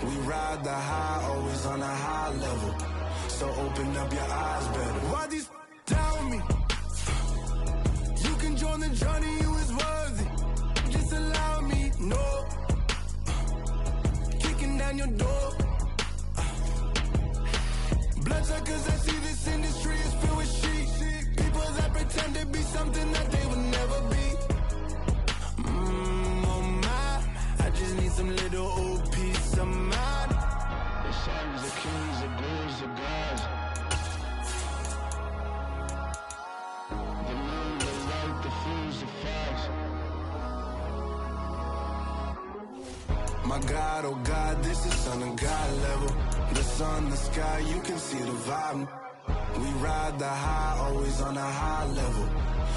We ride the high, always on a high level. So open up your eyes better. Why these tell me? You can join the journey, you is worthy. Just allow me, no. Kicking down your door. Bloodsuckers, I see this industry is filled with sheep. People that pretend to be something that they would never be. Oh my, I just need some little old peace of mind. The sons, the kings, the blues, the gods. The moon, the light, the fools, the facts. My God, oh God, this is son of God level. The sun, the sky, you can see the vibe. We ride the high, always on a high level.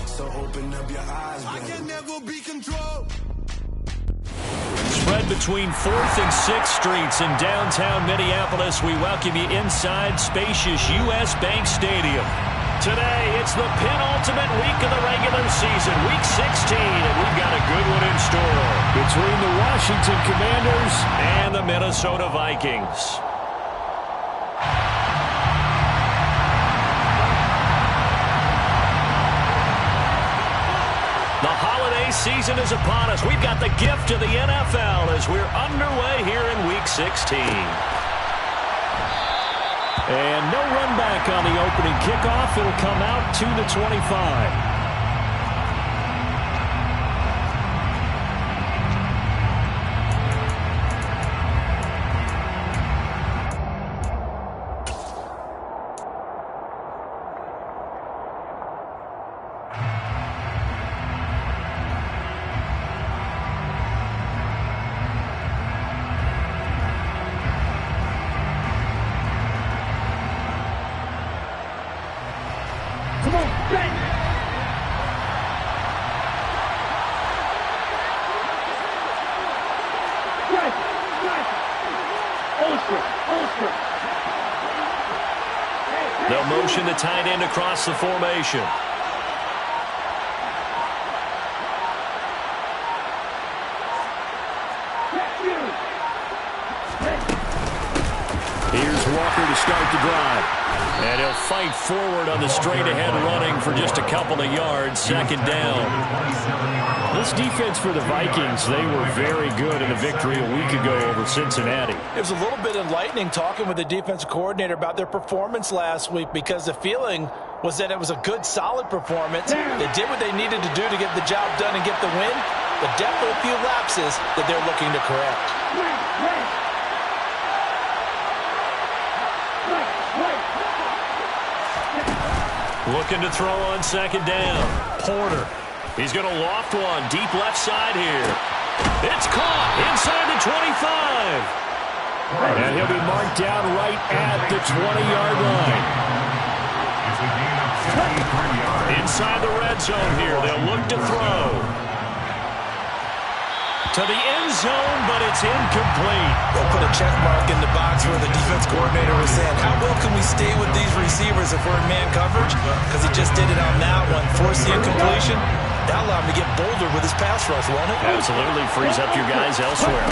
So open up your eyes, baby. I can never be controlled. Spread between 4th and 6th Streets in downtown Minneapolis. We welcome you inside spacious U.S. Bank Stadium. Today, it's the penultimate week of the regular season, week 16, and we've got a good one in store between the Washington Commanders and the Minnesota Vikings. The holiday season is upon us. We've got the gift of the NFL as we're underway here in Week 16. And no run back on the opening kickoff. It'll come out to the 25. They'll motion the tight end across the formation. Here's Walker to start the drive. And he'll fight forward on the straight-ahead running for just a couple of yards. Second down. This defense for the Vikings, they were very good in the victory a week ago over Cincinnati. It was a little bit enlightening talking with the defensive coordinator about their performance last week because the feeling was that it was a good, solid performance. They did what they needed to do to get the job done and get the win, but definitely a few lapses that they're looking to correct. Looking to throw on second down. Porter. He's going to loft one. Deep left side here. It's caught inside the 25. And he'll be marked down right at the 20-yard line. Inside the red zone here. They'll look to throw. To the end zone, but it's incomplete. They'll put a check mark in the box where the defense coordinator was saying, how well can we stay with these receivers if we're in man coverage? Because he just did it on that one. Force the incompletion. That allowed him to get bolder with his pass rush, won't it? Absolutely. Frees up your guys elsewhere.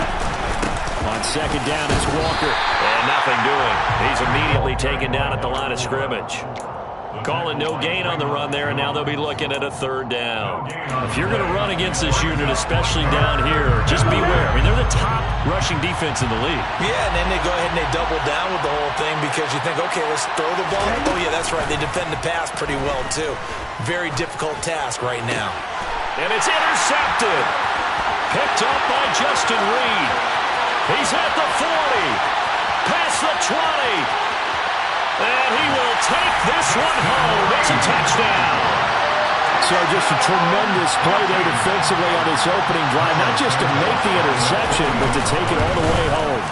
On second down, it's Walker. And nothing doing. He's immediately taken down at the line of scrimmage. Calling no gain on the run there, and now they'll be looking at a third down. If you're going to run against this unit, especially down here, just beware. I mean, they're the top rushing defense in the league. Yeah, and then they go ahead and they double down with the whole thing because you think, okay, let's throw the ball. Oh, yeah, that's right. They defend the pass pretty well, too. Very difficult task right now. And it's intercepted. Picked up by Justin Reed. He's at the 40. Past the 20. And he will take this one home. It's a touchdown. So just a tremendous play there defensively on his opening drive. Not just to make the interception, but to take it all the way home.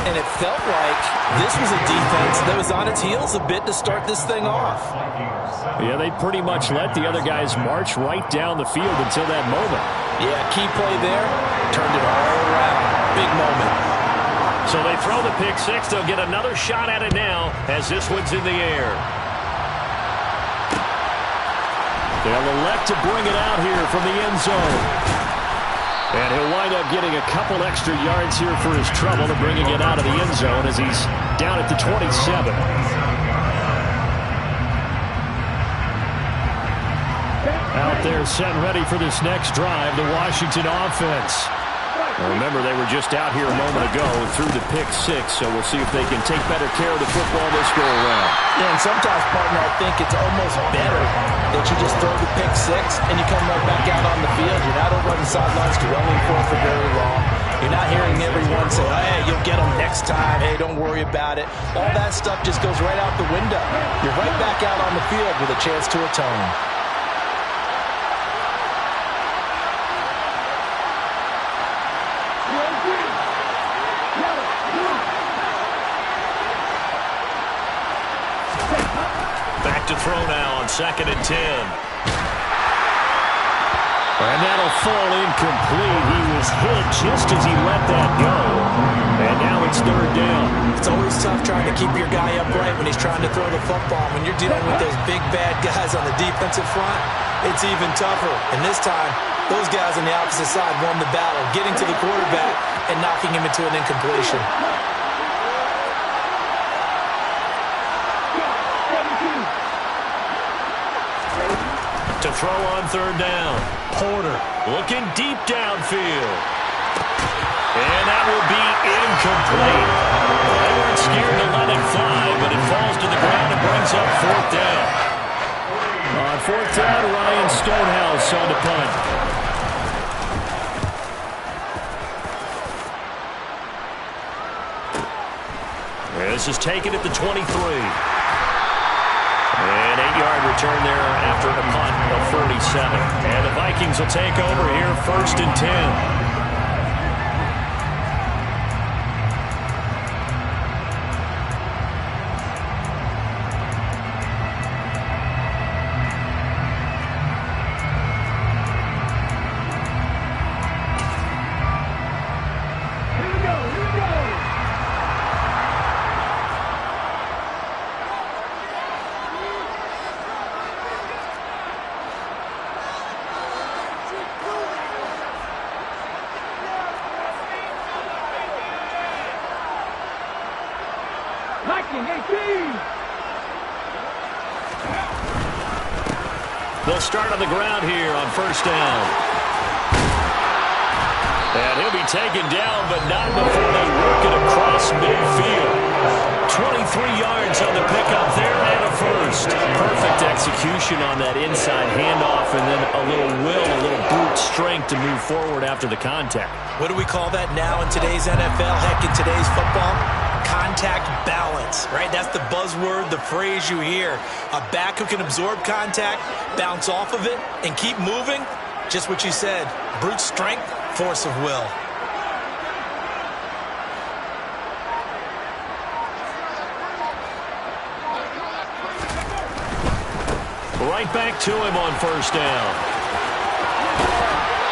And it felt like this was a defense that was on its heels a bit to start this thing off. Yeah, they pretty much let the other guys march right down the field until that moment. Yeah, key play there. Turned it all around. Big moment. So they throw the pick six. They'll get another shot at it now as this one's in the air. They'll elect to bring it out here from the end zone. And he'll wind up getting a couple extra yards here for his trouble and bringing it out of the end zone as he's down at the 27. Out there set and ready for this next drive, the Washington offense. Now remember, they were just out here a moment ago through the pick six, so we'll see if they can take better care of the football this go-around. Yeah, and sometimes, partner, I think it's almost better that you just throw the pick six and you come right back out on the field. You're not over on the sidelines dwelling for very long. You're not hearing everyone say, hey, you'll get them next time. Hey, don't worry about it. All that stuff just goes right out the window. You're right back out on the field with a chance to atone. To throw now on 2nd and 10. And that'll fall incomplete. He was hit just as he let that go. And now it's 3rd down. It's always tough trying to keep your guy upright when he's trying to throw the football. When you're dealing with those big, bad guys on the defensive front, it's even tougher. And this time, those guys on the opposite side won the battle, getting to the quarterback and knocking him into an incompletion. To throw on 3rd down. Porter looking deep downfield. And that will be incomplete. They weren't scared to let it fly, but it falls to the ground and brings up 4th down. On 4th down, Ryan Stonehouse on the punt. This is taken at the 23. An 8-yard return there after a punt of 47. And the Vikings will take over here 1st and 10. They'll start on the ground here on 1st down. And he'll be taken down, but not before they work it across midfield. 23 yards on the pickup there and a first. Perfect execution on that inside handoff, and then a little will, a little brute strength to move forward after the contact. What do we call that now in today's NFL? Heck, in today's football? Contact balance, right? That's the buzzword, the phrase you hear. A back who can absorb contact, bounce off of it, and keep moving. Just what you said. Brute strength, force of will. Right back to him on 1st down.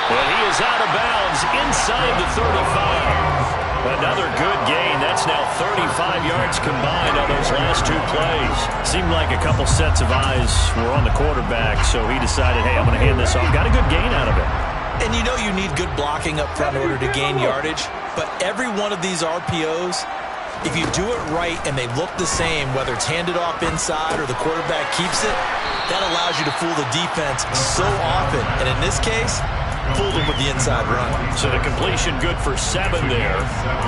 And he is out of bounds inside the 35. Another good gain. That's now 35 yards combined on those last 2 plays. Seemed like a couple sets of eyes were on the quarterback, so he decided, hey, I'm going to hand this off. Got a good gain out of it. And you know you need good blocking up front in order to gain yardage, but every one of these RPOs, if you do it right and they look the same, whether it's handed off inside or the quarterback keeps it, that allows you to fool the defense so often. And in this case, fooled him with the inside run. So the completion good for 7 there,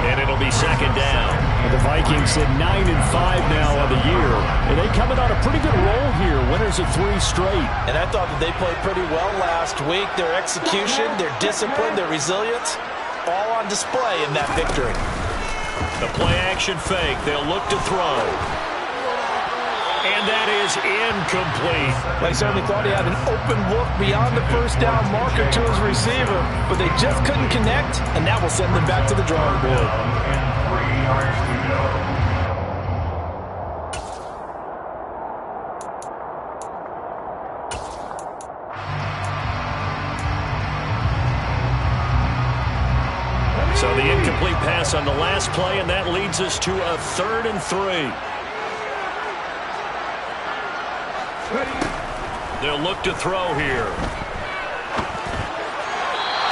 and it'll be 2nd down. And the Vikings at 9-5 now on the year. And they coming on a pretty good roll here, winners of 3 straight. And I thought that they played pretty well last week. Their execution, their discipline, their resilience, all on display in that victory. The play-action fake. They'll look to throw. And that is incomplete. They certainly thought he had an open look beyond the 1st down marker to his receiver, but they just couldn't connect, and that will send them back to the drawing board. So the incomplete pass on the last play, and that leads us to a 3rd and 3. They'll look to throw here.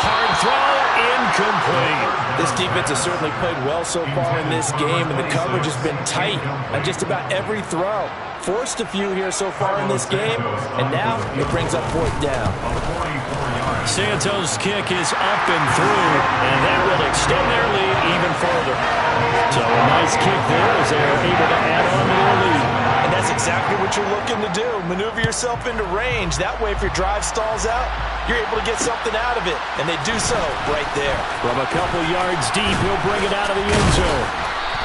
Hard throw, incomplete. This defense has certainly played well so far in this game, and the coverage has been tight on just about every throw. Forced a few here so far in this game, and now it brings up 4th down. Santos' kick is up and through, and that will extend their lead even further. So a nice kick there as they are able to add on to their lead. And that's exactly what you're looking to do. Maneuver yourself into range. That way, if your drive stalls out, you're able to get something out of it. And they do so right there. From a couple yards deep, he'll bring it out of the end zone.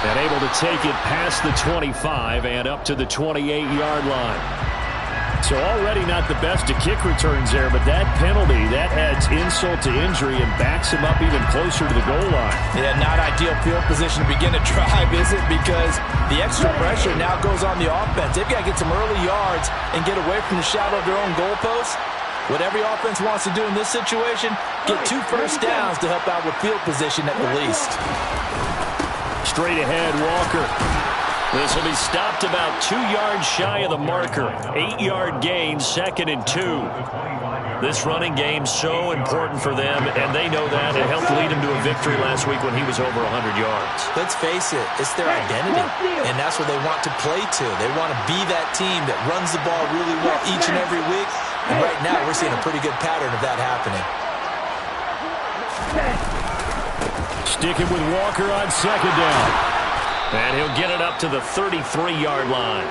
And able to take it past the 25 and up to the 28-yard line. So already not the best of kick returns there, but that penalty, that adds insult to injury and backs him up even closer to the goal line. Yeah, not ideal field position to begin a drive, is it? Because the extra pressure now goes on the offense. They've got to get some early yards and get away from the shadow of their own goalposts. What every offense wants to do in this situation, get 2 first downs to help out with field position at the least. Straight ahead, Walker. This will be stopped about 2 yards shy of the marker. 8-yard gain, 2nd and 2. This running game so important for them, and they know that. It helped lead him to a victory last week when he was over 100 yards. Let's face it, it's their identity, and that's what they want to play to. They want to be that team that runs the ball really well each and every week, and right now we're seeing a pretty good pattern of that happening. Sticking with Walker on 2nd down. And he'll get it up to the 33-yard line.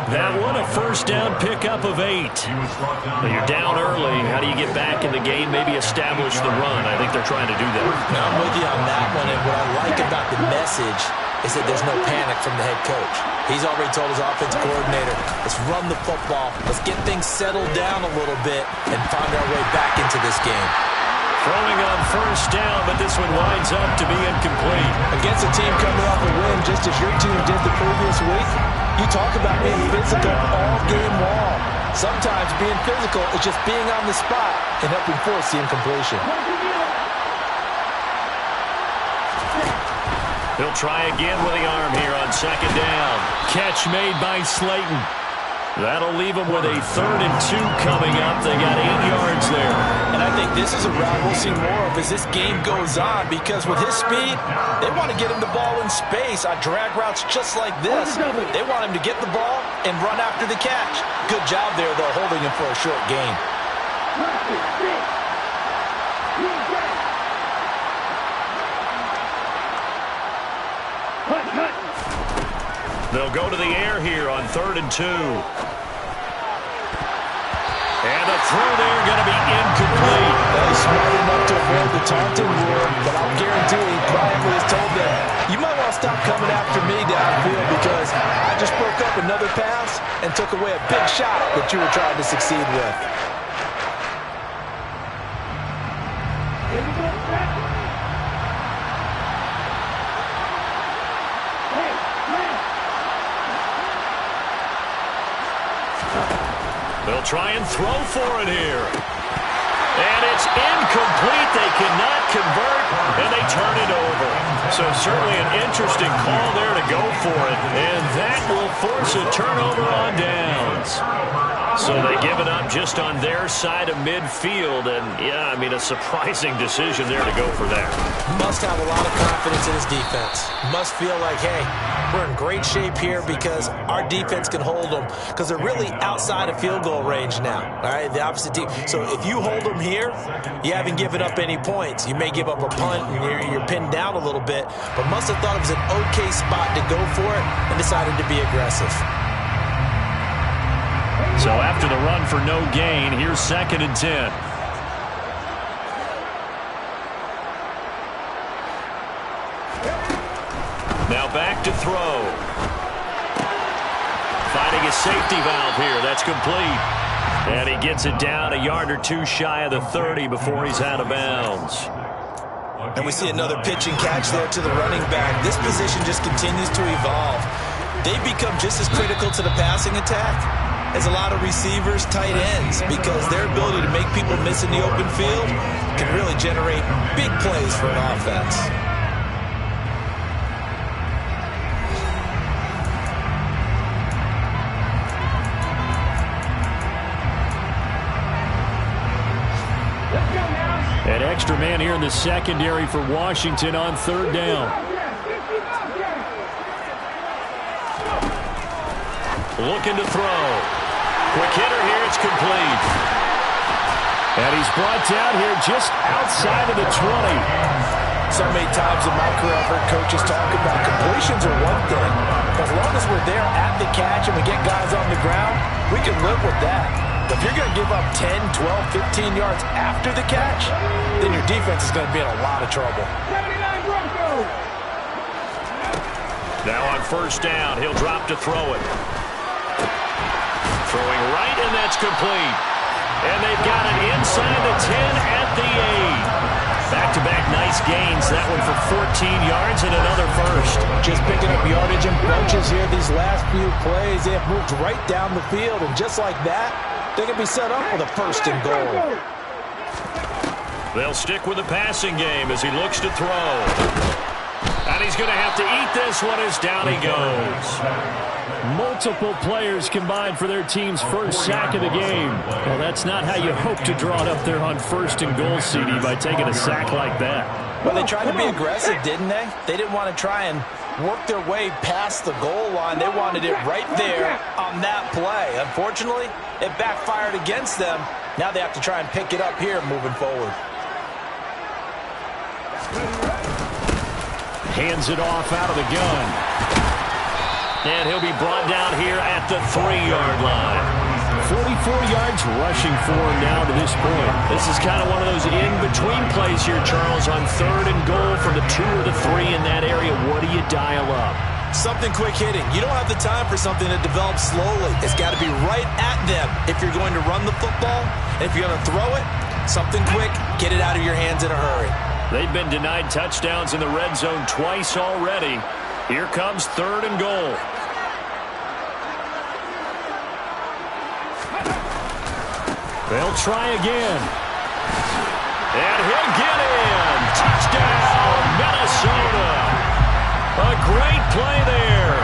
That one, a first down pickup of 8. But you're down early. How do you get back in the game? Maybe establish the run. I think they're trying to do that. Now, I'm with you on that one, and what I like about the message is that there's no panic from the head coach. He's already told his offensive coordinator, let's run the football, let's get things settled down a little bit, and find our way back into this game. Throwing on first down, but this one winds up to be incomplete. Against a team coming off a win, just as your team did the previous week, you talk about being physical all game long. Sometimes being physical is just being on the spot and helping force the incompletion. He'll try again with the arm here on 2nd down. Catch made by Slayton. That'll leave them with a 3rd and 2 coming up. They got 8 yards there. And I think this is a route we'll see more of as this game goes on, because with his speed, they want to get him the ball in space on drag routes just like this. They want him to get the ball and run after the catch. Good job there, though, holding him for a short gain. They'll go to the air here on 3rd and 2. And the throw there going to be incomplete. He's smart enough to avoid the taunting rule, but I'll guarantee he quietly has told them, you might want to stop coming after me downfield because I just broke up another pass and took away a big shot that you were trying to succeed with. They'll try and throw for it here. And it's incomplete. They cannot convert, and they turn it over. So certainly an interesting call there to go for it. And that will force a turnover on downs. So they give it up just on their side of midfield. And, yeah, I mean, a surprising decision there to go for that. Must have a lot of confidence in his defense. Must feel like, hey, we're in great shape here because our defense can hold them, because they're really outside of field goal range now, all right, the opposite team. So if you hold them here, you haven't given up any points. You may give up a punt and you're pinned down a little bit, but must have thought it was an okay spot to go for it and decided to be aggressive. So after the run for no gain, here's 2nd and 10. Now back to throw. Finding a safety valve here. That's complete. And he gets it down a yard or 2 shy of the 30 before he's out of bounds. And we see another pitch and catch there to the running back. This position just continues to evolve. They become just as critical to the passing attack as a lot of receivers, tight ends, because their ability to make people miss in the open field can really generate big plays for an offense. An extra man here in the secondary for Washington on third down. Looking to throw. Quick hitter here. It's complete. And he's brought down here just outside of the 20. So many times in my career I've heard coaches talk about completions are one thing. As long as we're there at the catch and we get guys on the ground, we can live with that. But if you're going to give up 10, 12, 15 yards after the catch, then your defense is going to be in a lot of trouble. Now on first down, he'll drop to throw it. Throwing right, and that's complete. And they've got it inside the 10 at the 8. Back-to-back nice gains. That one for 14 yards and another first. Just picking up yardage in bunches here these last few plays. They have moved right down the field, and just like that, they can be set up with a first and goal. They'll stick with the passing game as he looks to throw. And he's going to have to eat this one as down he goes. Multiple players combined for their team's first sack of the game. Well, that's not how you hope to draw it up there on first and goal, CD, by taking a sack like that. Well, they tried to be aggressive, didn't they? They didn't want to try and work their way past the goal line. They wanted it right there on that play. Unfortunately, it backfired against them. Now they have to try and pick it up here moving forward. Hands it off out of the gun. And he'll be brought down here at the 3-yard line. 44 yards rushing for him now to this point. This is kind of one of those in-between plays here, Charles, on third and goal from the 2 or the 3 in that area. What do you dial up? Something quick hitting. You don't have the time for something to develop slowly. It's got to be right at them if you're going to run the football. And if you're going to throw it, something quick, get it out of your hands in a hurry. They've been denied touchdowns in the red zone twice already. Here comes third and goal. They'll try again. And he'll get in. Touchdown, Minnesota. A great play there.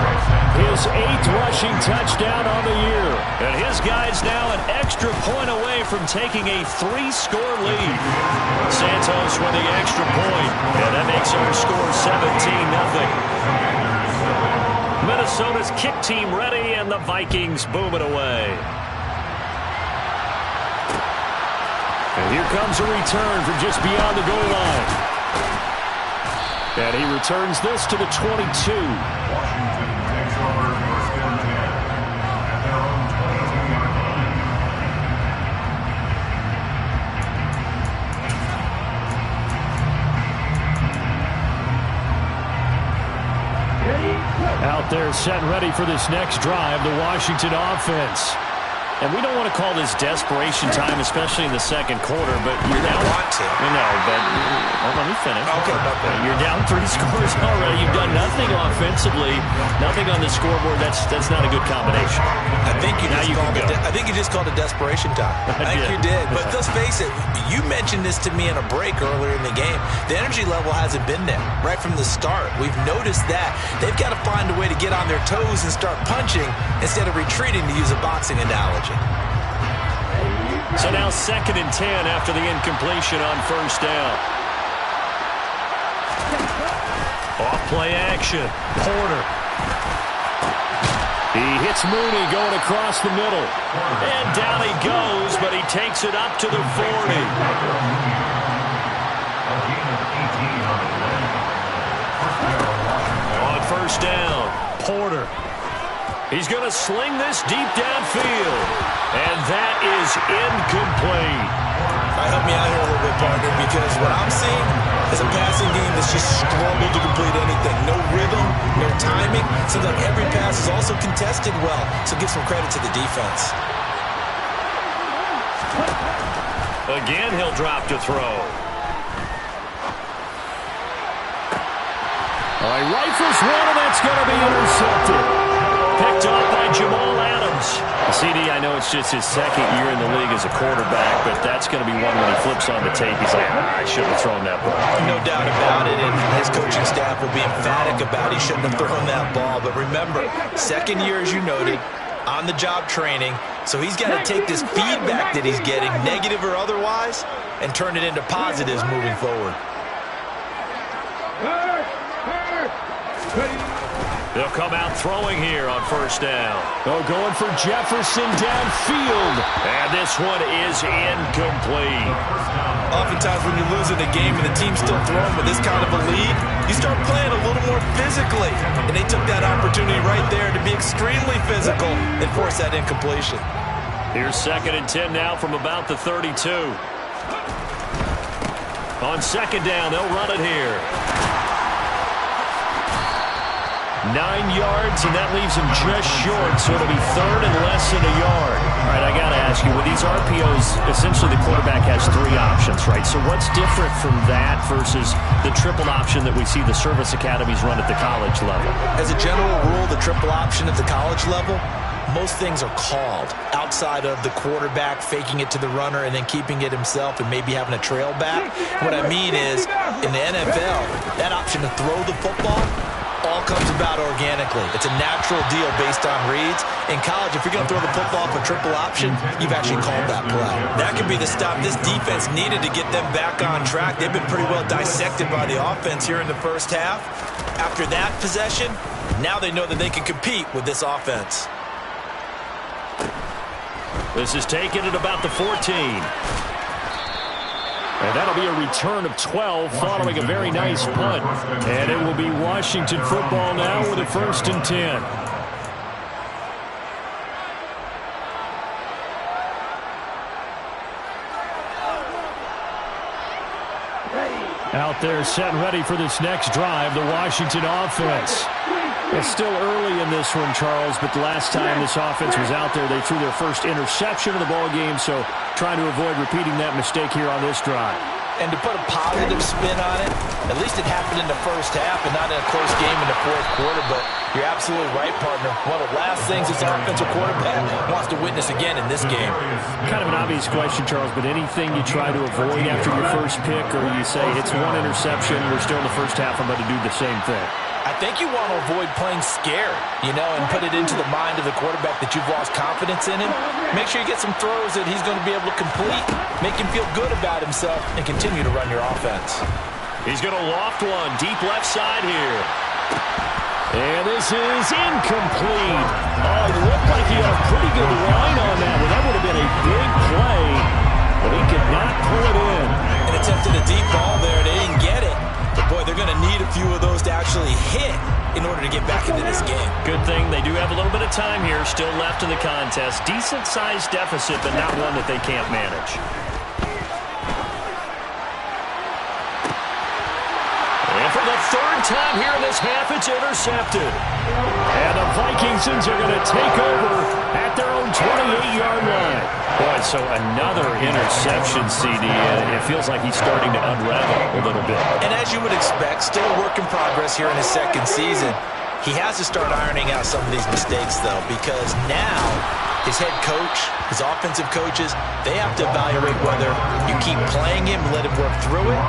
His 8th rushing touchdown on the year. And his guy's now an extra point away from taking a 3-score lead. Santos with the extra point. And that makes our score 17-0. Minnesota's kick team ready, and the Vikings boom it away. And here comes a return from just beyond the goal line. And he returns this to the 22. Out there set and ready for this next drive, the Washington offense. And we don't want to call this desperation time, especially in the second quarter, but you're down. Want to. No, but let me finish. Okay. You're down 3 scores already. You've done nothing offensively, nothing on the scoreboard. That's not a good combination. I think you just called it desperation time. I think you did. But let's face it, you mentioned this to me in a break earlier in the game. The energy level hasn't been there right from the start. We've noticed that. They've got to find a way to get on their toes and start punching instead of retreating, to use a boxing analogy. So now 2nd and 10 after the incompletion on first down. Off play action. Porter. He hits Mooney going across the middle. And down he goes, but he takes it up to the 40. On first down, Porter. He's going to sling this deep downfield. And that is incomplete. Help me out here a little bit, partner, because what I'm seeing is a passing game that's just struggled to complete anything. No rhythm, no timing. Seems like every pass is also contested well, so give some credit to the defense. Again, he'll drop to throw. All right, rifles one, and that's going to be intercepted. Picked off by Jamal Adams. CD, I know it's just his 2nd year in the league as a quarterback, but that's going to be one when he flips on the tape. He's like, I shouldn't have thrown that ball. No doubt about it, and his coaching staff will be emphatic about he shouldn't have thrown that ball. But remember, 2nd year, as you noted, on-the-job training, so he's got to take this feedback that he's getting, negative or otherwise, and turn it into positives moving forward. They'll come out throwing here on first down. Oh, going for Jefferson downfield. And this one is incomplete. Oftentimes when you're losing a game and the team's still throwing with this kind of a lead, you start playing a little more physically. And they took that opportunity right there to be extremely physical and force that incompletion. Here's 2nd and 10 now from about the 32. On 2nd down, they'll run it here. 9 yards, and that leaves him just short, so it'll be 3rd and less than a yard. All right, I got to ask you, with these RPOs, essentially the quarterback has 3 options, right? So what's different from that versus the triple option that we see the service academies run at the college level? As a general rule, the triple option at the college level, most things are called outside of the quarterback faking it to the runner and then keeping it himself and maybe having a trail back. What I mean is, in the NFL, that option to throw the football all comes about organically. It's a natural deal based on reads. In college, if you're going to throw the football for triple option, you've actually called that play. That could be the stop this defense needed to get them back on track. They've been pretty well dissected by the offense here in the first half. After that possession, now they know that they can compete with this offense. This is taken at about the 14. And that'll be a return of 12 following a very nice punt. And it will be Washington football now with a 1st and 10. Out there set and ready for this next drive, the Washington offense. It's still early in this one, Charles, but the last time this offense was out there, they threw their first interception of the ball game, so trying to avoid repeating that mistake here on this drive. And to put a positive spin on it, at least it happened in the first half and not in a close game in the 4th quarter, but you're absolutely right, partner. One of the last things this offensive quarterback wants to witness again in this game. Kind of an obvious question, Charles, but anything you try to avoid after your first pick, or you say it's one interception, we're still in the first half, I'm going to do the same thing? I think you want to avoid playing scared, and put it into the mind of the quarterback that you've lost confidence in him. Make sure you get some throws that he's going to be able to complete, make him feel good about himself, and continue to run your offense. He's going to loft one deep left side here. And this is incomplete. Oh, it looked like he had a pretty good line on that one. That would have been a big play, but he could not pull it in. And attempted a deep ball there. They didn't get it. But, boy, they're going to need a few of those to actually hit in order to get back into this game. Good thing they do have a little bit of time here still left in the contest. Decent-sized deficit, but not one that they can't manage. And for the 3rd time here in this half, it's intercepted. And the Vikingsons are going to take over at their own 28-yard line. Boy, so another interception, CD. It feels like he's starting to unravel a little bit. And as you would expect, still a work in progress here in his 2nd season. He has to start ironing out some of these mistakes, though, because now his head coach, his offensive coaches, they have to evaluate whether you keep playing him, let him work through it,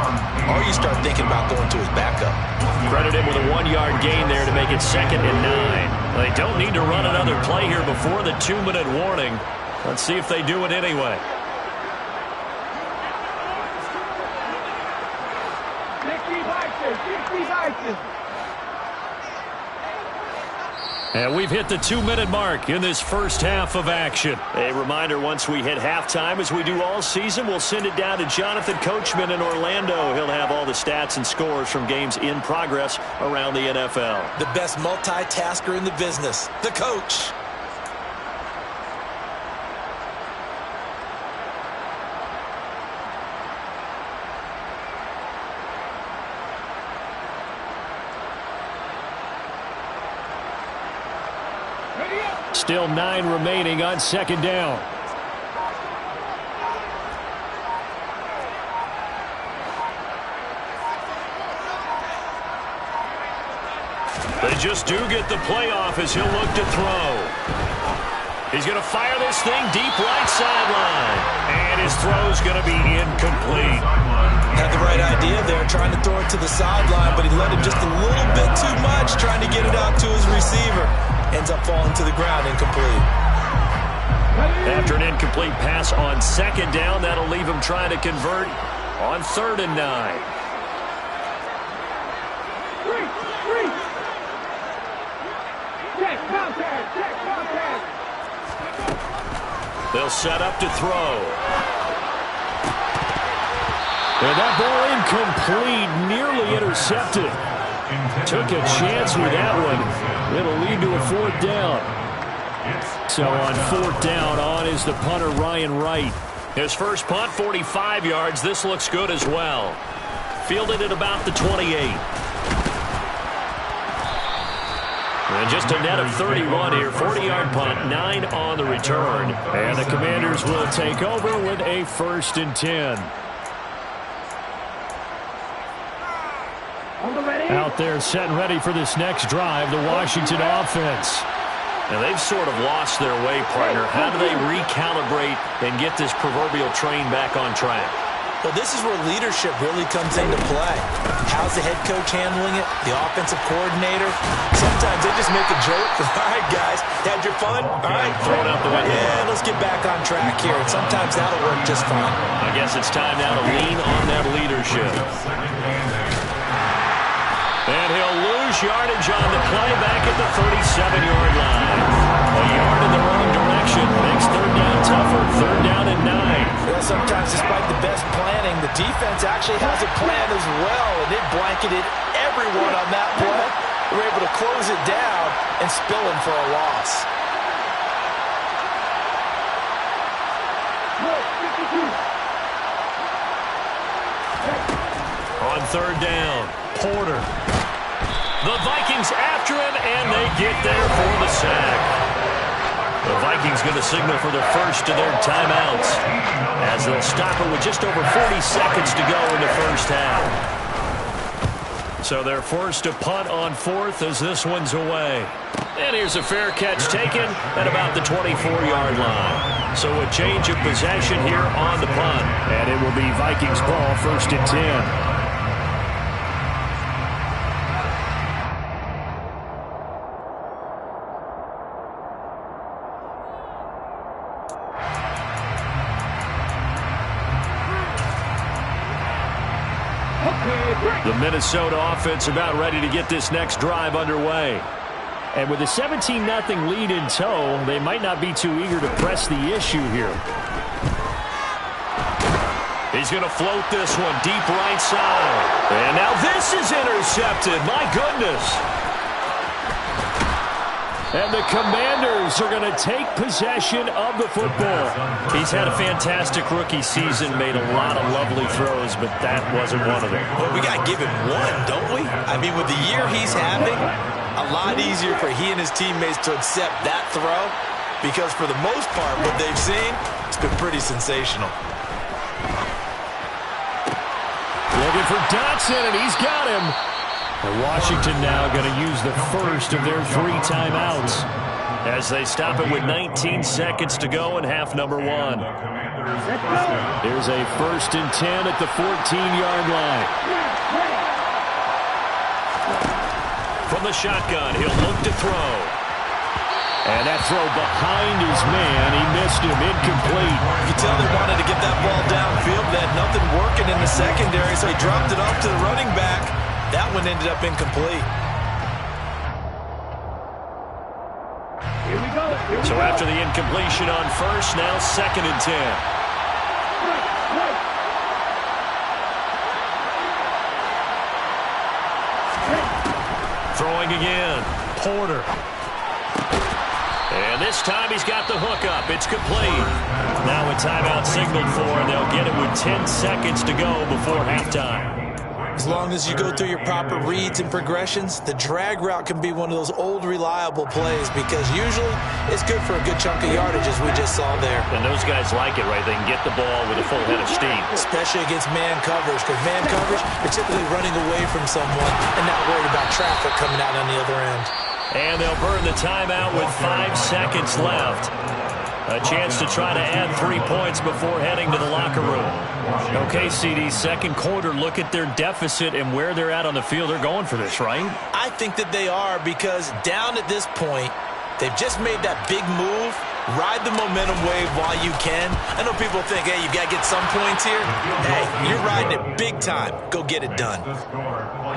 or you start thinking about going to his backup. Credit him with a 1-yard gain there to make it 2nd and 9. They don't need to run another play here before the 2-minute warning. Let's see if they do it anyway. And we've hit the 2-minute mark in this first half of action. A reminder, once we hit halftime, as we do all season, we'll send it down to Jonathan Coachman in Orlando. He'll have all the stats and scores from games in progress around the NFL. The best multitasker in the business, the coach. Still 9 remaining on 2nd down. They just do get the playoff as he'll look to throw. He's going to fire this thing deep right sideline. And his throw's going to be incomplete. Had the right idea there, trying to throw it to the sideline, but he let him just a little bit too much, trying to get it out to his receiver. Ends up falling to the ground, incomplete. After an incomplete pass on second down, that'll leave him trying to convert on 3rd and 9. They'll set up to throw. And that ball incomplete, nearly intercepted. Took a chance with that one. It'll lead to a 4th down. So on 4th down, on is the punter, Ryan Wright. His first punt, 45 yards. This looks good as well. Fielded at about the 28. And just a net of 31 here. 40-yard punt, 9 on the return. And the Commanders will take over with a 1st and 10. Out there set and ready for this next drive, the Washington offense. And they've sort of lost their way, partner. How do they recalibrate and get this proverbial train back on track? Well, this is where leadership really comes into play. How's the head coach handling it? The offensive coordinator? Sometimes they just make a joke. All right, guys, had your fun? All right. Throw it out the window. Yeah, let's get back on track here. And sometimes that'll work just fine. I guess it's time now to lean on that leadership. And he'll lose yardage on the play back at the 37-yard line. A yard in the wrong direction makes 3rd down tougher. 3rd down and 9. Well, sometimes despite the best planning, the defense actually has a plan as well, and it blanketed everyone on that play. They were able to close it down and spill him for a loss. On 3rd down, Porter. The Vikings after him, and they get there for the sack. The Vikings going to signal for the first of their timeouts as they'll stop it with just over 40 seconds to go in the first half. So they're forced to punt on 4th as this one's away. And here's a fair catch taken at about the 24-yard line. So a change of possession here on the punt. And it will be Vikings ball, 1st and 10. The Minnesota offense about ready to get this next drive underway. And with a 17-0 lead in tow, they might not be too eager to press the issue here. He's going to float this one deep right side. And now this is intercepted. My goodness. And the Commanders are going to take possession of the football. He's had a fantastic rookie season, made a lot of lovely throws, but that wasn't one of them. Well, we got to give him one, don't we? I mean, with the year he's having, a lot easier for he and his teammates to accept that throw because for the most part, what they've seen, it's been pretty sensational. Looking for Dotson, and he's got him. And Washington now going to use the first of their 3 timeouts as they stop it with 19 seconds to go in half number 1. Here's a 1st and 10 at the 14-yard line. From the shotgun, he'll look to throw. And that throw behind his man, he missed him, incomplete. You can tell they wanted to get that ball downfield. They had nothing working in the secondary, so he dropped it off to the running back. That one ended up incomplete. So after the incompletion on 1st, now 2nd and 10. Throwing again, Porter. And this time he's got the hook up. It's complete. Now a timeout signaled for, and they'll get it with 10 seconds to go before halftime. As long as you go through your proper reads and progressions, the drag route can be one of those old reliable plays because usually it's good for a good chunk of yardage as we just saw there. And those guys like it, right? They can get the ball with a full head of steam. Especially against man coverage because man coverage, you're typically running away from someone and not worried about traffic coming out on the other end. And they'll burn the timeout with 5 seconds left. A chance to try to add 3 points before heading to the locker room. Okay, CD, second quarter, look at their deficit and where they're at on the field. They're going for this, right? I think that they are because down at this point, they've just made that big move Ride the momentum wave while you can. I know people think, hey, you got to get some points here. Hey, you're riding it big time. Go get it done.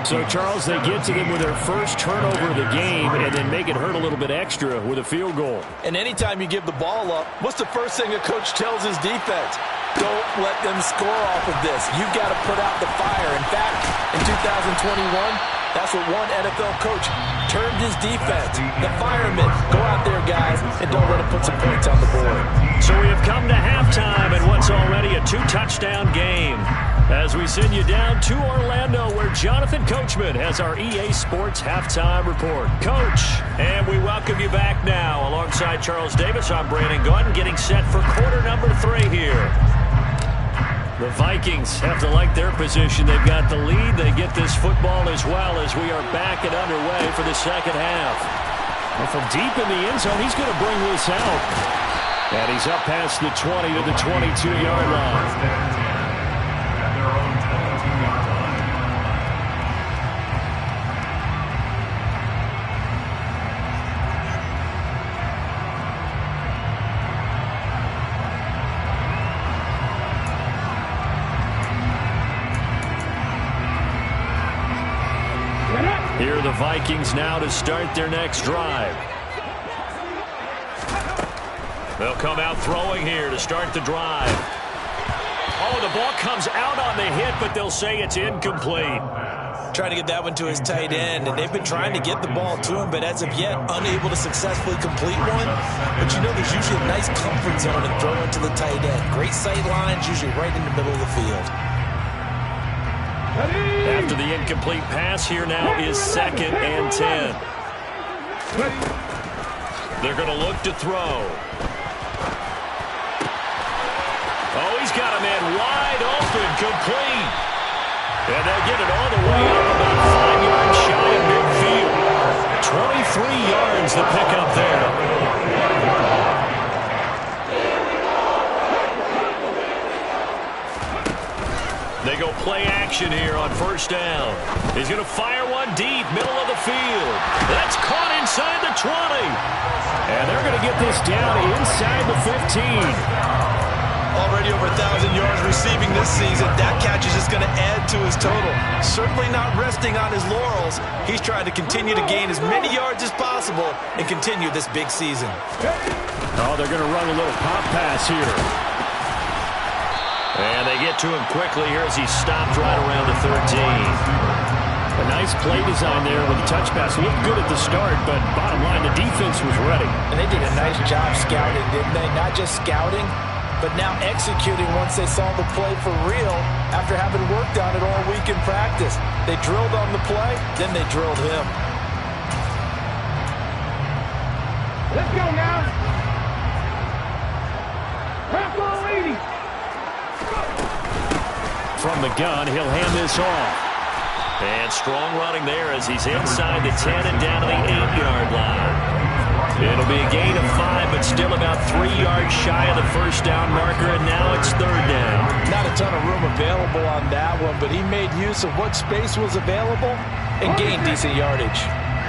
So, Charles, they get to them with their first turnover of the game and then make it hurt a little bit extra with a field goal. And anytime you give the ball up, what's the first thing a coach tells his defense? Don't let them score off of this. You've got to put out the fire. In fact, in 2021, that's what one NFL coach termed his defense. The firemen. Go out there, guys, and don't let them put some points on the board. So we have come to halftime in what's already a 2-touchdown game. As we send you down to Orlando, where Jonathan Coachman has our EA Sports Halftime Report. Coach, and we welcome you back now. Alongside Charles Davis, I'm Brandon Gunn, getting set for quarter number 3 here. The Vikings have to like their position. They've got the lead. They get this football as well as we are back and underway for the second half. And from deep in the end zone, he's going to bring this out. And he's up past the 20 to the 22-yard line. Here are the Vikings now to start their next drive. They'll come out throwing here to start the drive. Oh, the ball comes out on the hit, but they'll say it's incomplete. Trying to get that one to his tight end, and they've been trying to get the ball to him, but as of yet, unable to successfully complete one. But you know there's usually a nice comfort zone in throwing to the tight end. Great sight lines, usually right in the middle of the field. After the incomplete pass, here now is 2nd and 10. They're going to look to throw. Oh, he's got a man wide open, complete. And they'll get it all the way up about 5 yards shy of midfield. 23 yards to pick up there. They go play action here on first down. He's going to fire one deep, middle of the field. That's caught inside the 20. And they're going to get this down inside the 15. Already over 1,000 yards receiving this season. That catch is just going to add to his total. Certainly not resting on his laurels. He's trying to continue to gain as many yards as possible and continue this big season. Oh, they're going to run a little pop pass here. And they get to him quickly here as he stopped right around the 13. A nice play design there with the touch pass. Looked good at the start, but bottom line, the defense was ready. And they did a nice job scouting, didn't they? Not just scouting, but now executing once they saw the play for real after having worked on it all week in practice. They drilled on the play, then they drilled him. Let's go now. Half ball 80. From the gun, he'll hand this off. And strong running there as he's inside the 10 and down to the 8-yard line. It'll be a gain of 5, but still about 3 yards shy of the first down marker, and now it's 3rd down. Not a ton of room available on that one, but he made use of what space was available and gained decent yardage.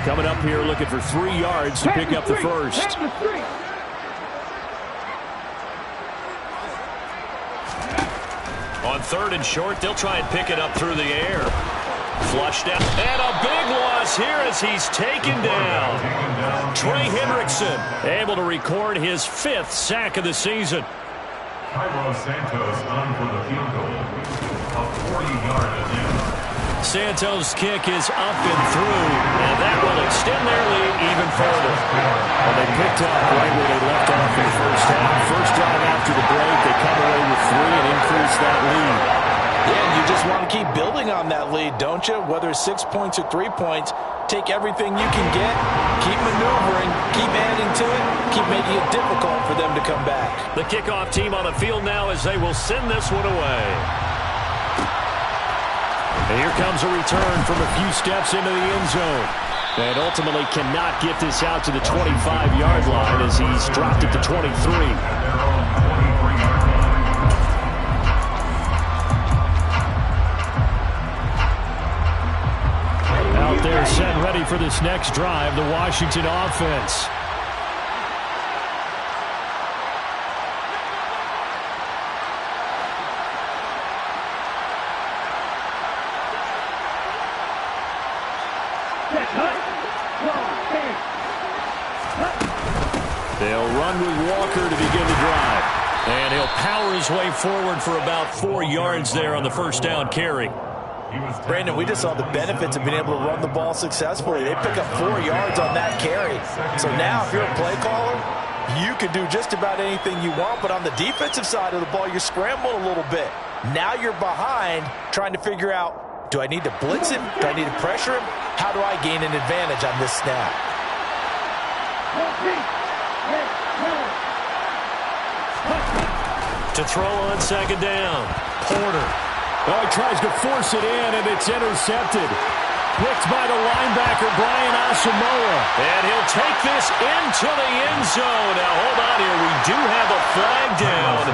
Coming up here looking for 3 yards to pick up the first. On 3rd and short, they'll try and pick it up through the air. Flushed out. And a big loss here as he's taken down. Trey Hendrickson able to record his 5th sack of the season. Carlos Santos on for the field goal. A 40-yard attempt. Santos' kick is up and through, and that will extend their lead even further. Well, they picked up right where they left off in the first half. First drive after the break, they come away with 3 and increase that lead. Yeah, and you just want to keep building on that lead, don't you? Whether it's 6 points or 3 points, take everything you can get, keep maneuvering, keep adding to it, keep making it difficult for them to come back. The kickoff team on the field now as they will send this one away. And here comes a return from a few steps into the end zone. And ultimately cannot get this out to the 25-yard line as he's dropped it to 23. Out there set ready for this next drive, the Washington offense. They'll run with Walker to begin the drive. And he'll power his way forward for about 4 yards there on the first down carry. Brandon, we just saw the benefits of being able to run the ball successfully. They pick up 4 yards on that carry. So now if you're a play caller, you can do just about anything you want. But on the defensive side of the ball, you're scrambling a little bit. Now you're behind trying to figure out, do I need to blitz him? Do I need to pressure him? How do I gain an advantage on this snap? To throw on second down, Porter. Oh, he tries to force it in, and it's intercepted. Picked by the linebacker, Brian Asamoah. And he'll take this into the end zone. Now, hold on here. We do have a flag down.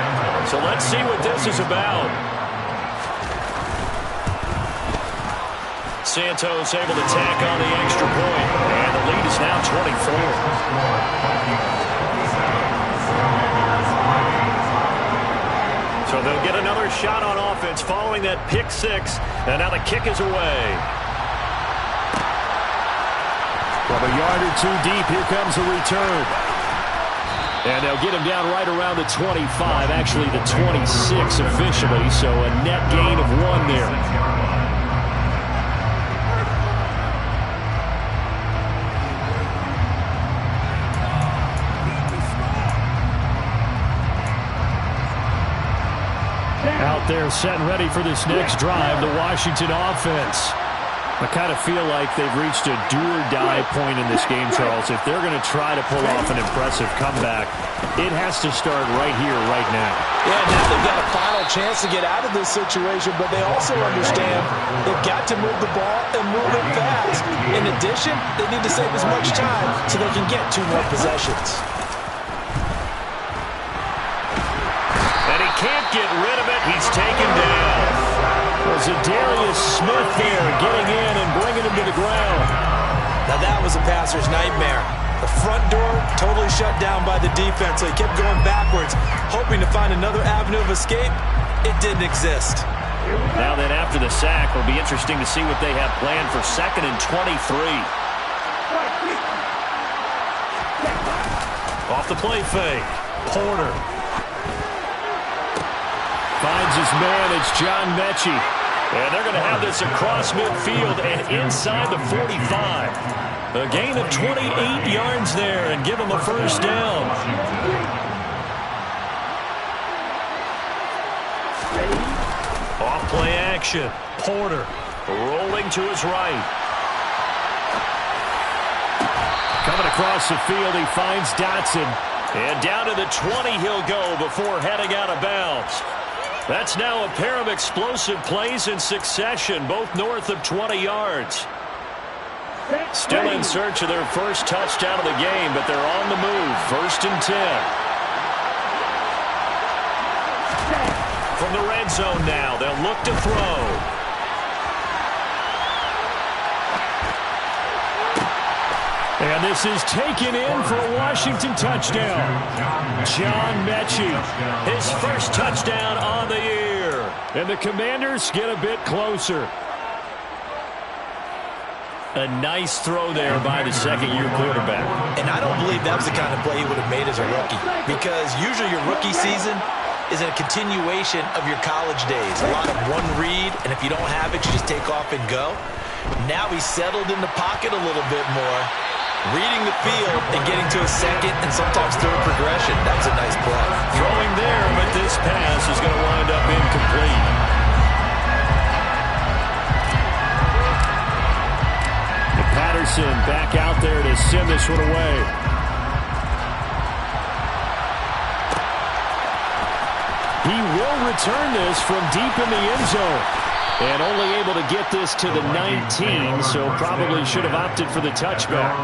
So let's see what this is about. Santos able to tack on the extra point. And the lead is now 24. So they'll get another shot on offense following that pick six. And now the kick is away. From a yard or two deep, here comes a return. And they'll get him down right around the 25, actually the 26 officially, so a net gain of 1 there. Out there set and ready for this next drive, the Washington offense. I kind of feel like they've reached a do-or-die point in this game, Charles. If they're going to try to pull off an impressive comeback, it has to start right here, right now. Yeah, now they've got a final chance to get out of this situation, but they also understand they've got to move the ball and move it fast. In addition, they need to save as much time so they can get 2 more possessions. And he can't get rid of it. He's taken down. Was it Darius Smith there getting in and bringing him to the ground? Now that was a passer's nightmare. The front door totally shut down by the defense. So he kept going backwards, hoping to find another avenue of escape. It didn't exist. Now then, after the sack, it'll be interesting to see what they have planned for 2nd and 23. Off the play fake. Porter. Finds his man, it's John Mechie. And they're going to have this across midfield and inside the 45. A gain of 28 yards there and give them a first down. Off play action. Porter rolling to his right. Coming across the field, he finds Dotson. And down to the 20 he'll go before heading out of bounds. That's now a pair of explosive plays in succession, both north of 20 yards. Still in search of their first touchdown of the game, but they're on the move. 1st and 10. From the red zone now, they'll look to throw. And this is taken in for a Washington touchdown. John Mechie, his first touchdown on the year. And the Commanders get a bit closer. A nice throw there by the second-year quarterback. And I don't believe that was the kind of play he would have made as a rookie, because usually your rookie season is a continuation of your college days. A lot of one read, and if you don't have it, you just take off and go. Now he's settled in the pocket a little bit more, reading the field and getting to a second and sometimes third progression. That was a nice play. Throwing there, but this pass is going to wind up incomplete. Patterson back out there to send this one away. He will return this from deep in the end zone. And only able to get this to the 19, so probably should have opted for the touchback.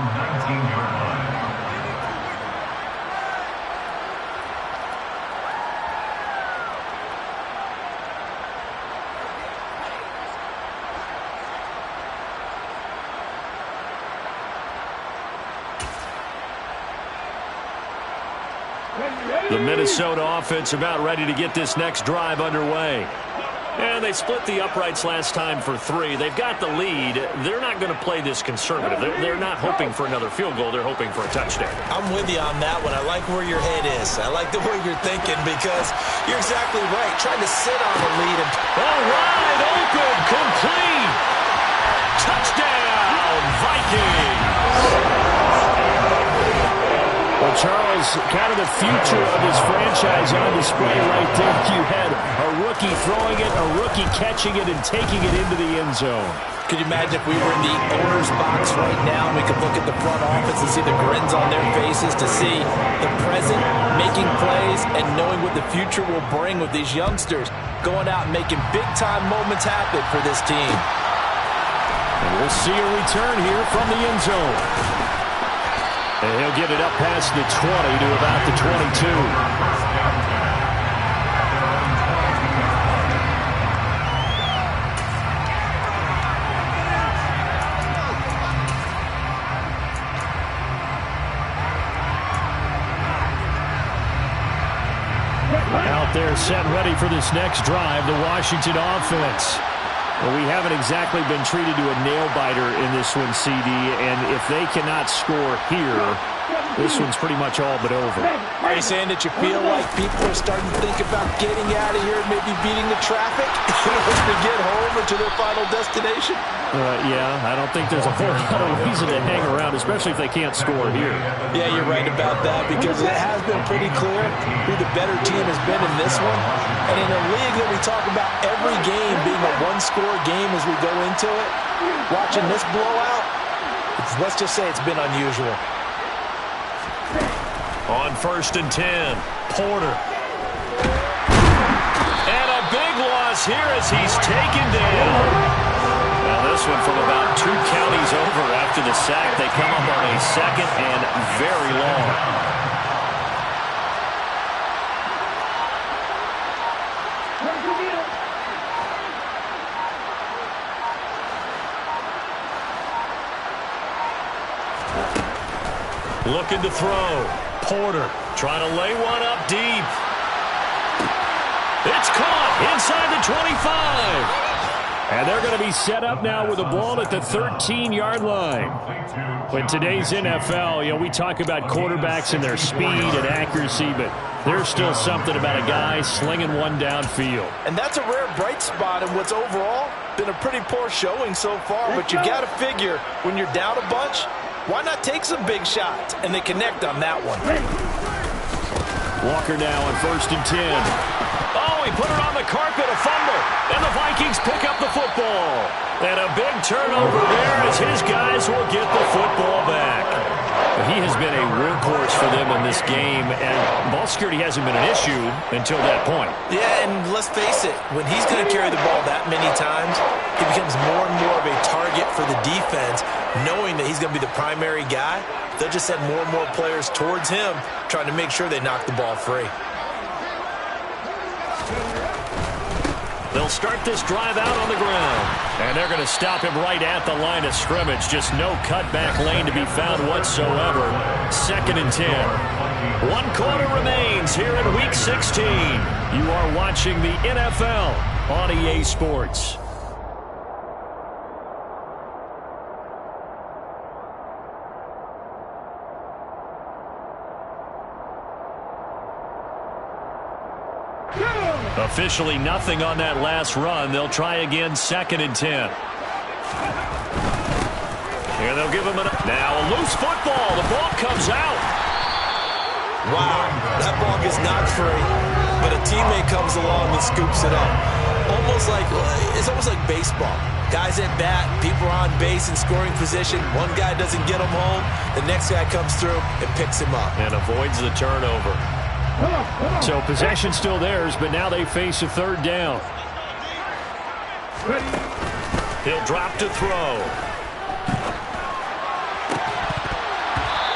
The Minnesota offense about ready to get this next drive underway. And they split the uprights last time for 3. They've got the lead. They're not going to play this conservative. They're not hoping for another field goal. They're hoping for a touchdown. I'm with you on that one. I like where your head is. I like the way you're thinking because you're exactly right. Trying to sit on the lead. All wide open, complete. Touchdown, Vikings. Well, Charles, kind of the future of his franchise on display right there. You had a rookie throwing it, a rookie catching it, and taking it into the end zone. Could you imagine if we were in the owner's box right now and we could look at the front office and see the grins on their faces, to see the present making plays and knowing what the future will bring with these youngsters going out and making big-time moments happen for this team. And we'll see a return here from the end zone. And he'll get it up past the 20 to about the 22. Out there set ready for this next drive, the Washington offense. Well, we haven't exactly been treated to a nail-biter in this one, CD, and if they cannot score here, this one's pretty much all but over. Are you saying that you feel like people are starting to think about getting out of here and maybe beating the traffic in order to get home or to their final destination? Yeah, I don't think there's a whole lot of reason to hang around, especially if they can't score here. Yeah, you're right about that because it has been pretty clear who the better team has been in this one. And in a league that we talk about every game being a one-score game as we go into it, watching this blowout, let's just say it's been unusual. On 1st and 10, Porter. And a big loss here as he's taken down. Now this one from about 2 counties over after the sack. They come up on a 2nd and very long. Looking to throw. Porter trying to lay one up deep. It's caught inside the 25. And they're going to be set up now with the ball at the 13-yard line. In today's NFL, we talk about quarterbacks and their speed and accuracy, but there's still something about a guy slinging one downfield. And that's a rare bright spot in what's overall been a pretty poor showing so far, but you got to figure when you're down a bunch, why not take some big shots? And they connect on that one. Walker now on 1st and 10. Oh, he put it on the carpet, a fumble. And the Vikings pick up the football. And a big turnover there as his guys will get the football back. He has been a workhorse for them in this game, and ball security hasn't been an issue until that point. Yeah, and let's face it, when he's going to carry the ball that many times, he becomes more and more of a target for the defense, knowing that he's going to be the primary guy. They'll just send more and more players towards him, trying to make sure they knock the ball free. They'll start this drive out on the ground. And they're going to stop him right at the line of scrimmage. Just no cutback lane to be found whatsoever. 2nd and 10. 1 quarter remains here in Week 16. You are watching the NFL on EA Sports. Officially nothing on that last run. They'll try again, 2nd and 10. Here they'll give him now a loose football. The ball comes out. Wow, that ball gets knocked free, but a teammate comes along and scoops it up. It's almost like baseball. Guys at bat, people are on base in scoring position. One guy doesn't get him home. The next guy comes through and picks him up. And avoids the turnover. So possession still theirs, but now they face a 3rd down. He'll drop to throw.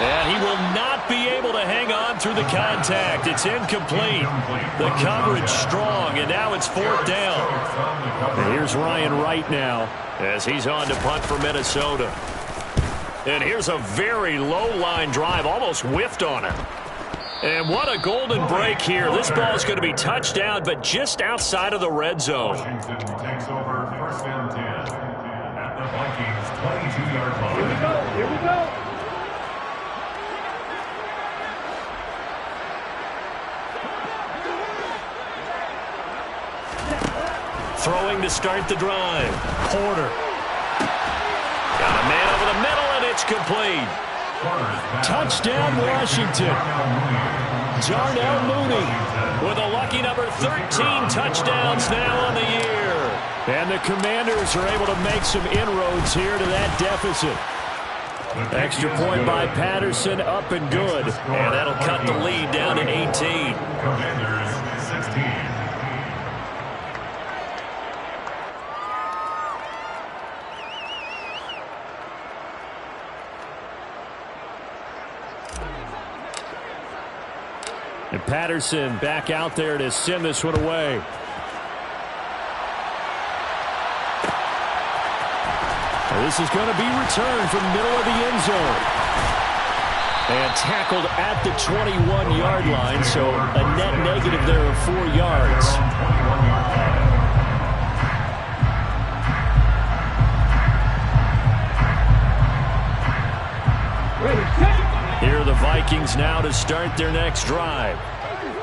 And he will not be able to hang on through the contact. It's incomplete. The coverage strong, and now it's 4th down. And here's Ryan Wright now as he's on to punt for Minnesota. And here's a very low line drive, almost whiffed on it. And what a golden break here. This ball is going to be touchdown, but just outside of the red zone. Washington takes over 1st and 10 at the Vikings 22-yard line. Here we go. Here we go. Throwing to start the drive. Porter. Got a man over the middle, and it's complete. Touchdown, Washington. Darnell Mooney With a lucky number 13 touchdowns now on the year. And the Commanders are able to make some inroads here to that deficit. Extra point by Patterson, up and good. And that'll cut the lead down to 18. Commanders 16. And Patterson back out there to send this one away. Well, this is going to be returned from the middle of the end zone. And tackled at the 21-yard line, so a net negative there of 4 yards. Here are the Vikings now to start their next drive.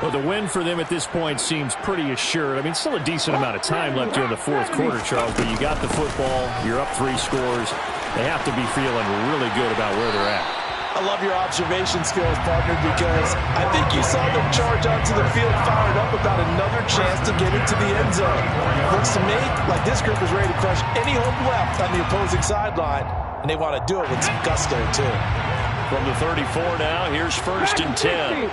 Well, the win for them at this point seems pretty assured. I mean, still a decent amount of time left here in the 4th quarter, Charles, but you got the football, you're up 3 scores. They have to be feeling really good about where they're at. I love your observation skills, partner, because I think you saw them charge onto the field fired up about another chance to get into the end zone. Looks to me like this group is ready to crush any hope left on the opposing sideline, and they want to do it with some gusto, too. From the 34 now, here's 1st and 10.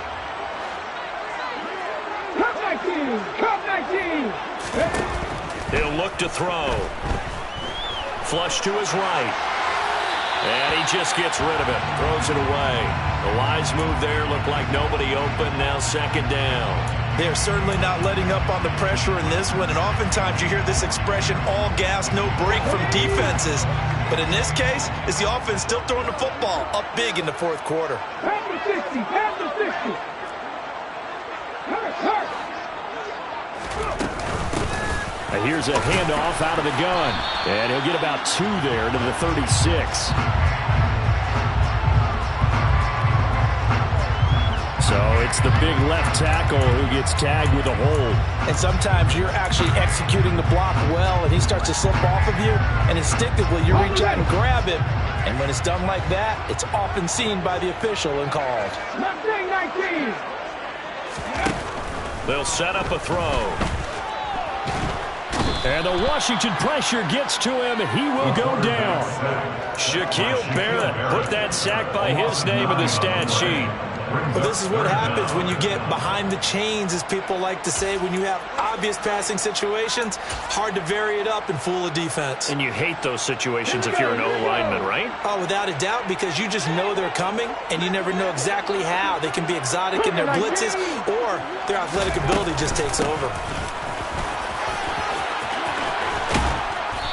Come 19! He'll look to throw. Flush to his right. And he just gets rid of it. Throws it away. The wise move there. Looked like nobody open. Now 2nd down. They are certainly not letting up on the pressure in this one, and oftentimes you hear this expression, all gas, no break from defenses. But in this case, it's the offense still throwing the football up big in the 4th quarter. Pass the 60! Pass the 60! And here's a handoff out of the gun. And he'll get about 2 there to the 36. So it's the big left tackle who gets tagged with a hold. And sometimes you're actually executing the block well, and he starts to slip off of you, and instinctively you reach out and grab him. And when it's done like that, it's often seen by the official and called. 19! They'll set up a throw. And the Washington pressure gets to him, and he will go down. Shaquille Barrett put that sack by his name in the stat sheet. Well, this is what happens when you get behind the chains, as people like to say. When you have obvious passing situations, hard to vary it up and fool a defense. And you hate those situations if you're an O-lineman, right? Oh, without a doubt, because you just know they're coming, and you never know exactly how. They can be exotic in their blitzes, or their athletic ability just takes over.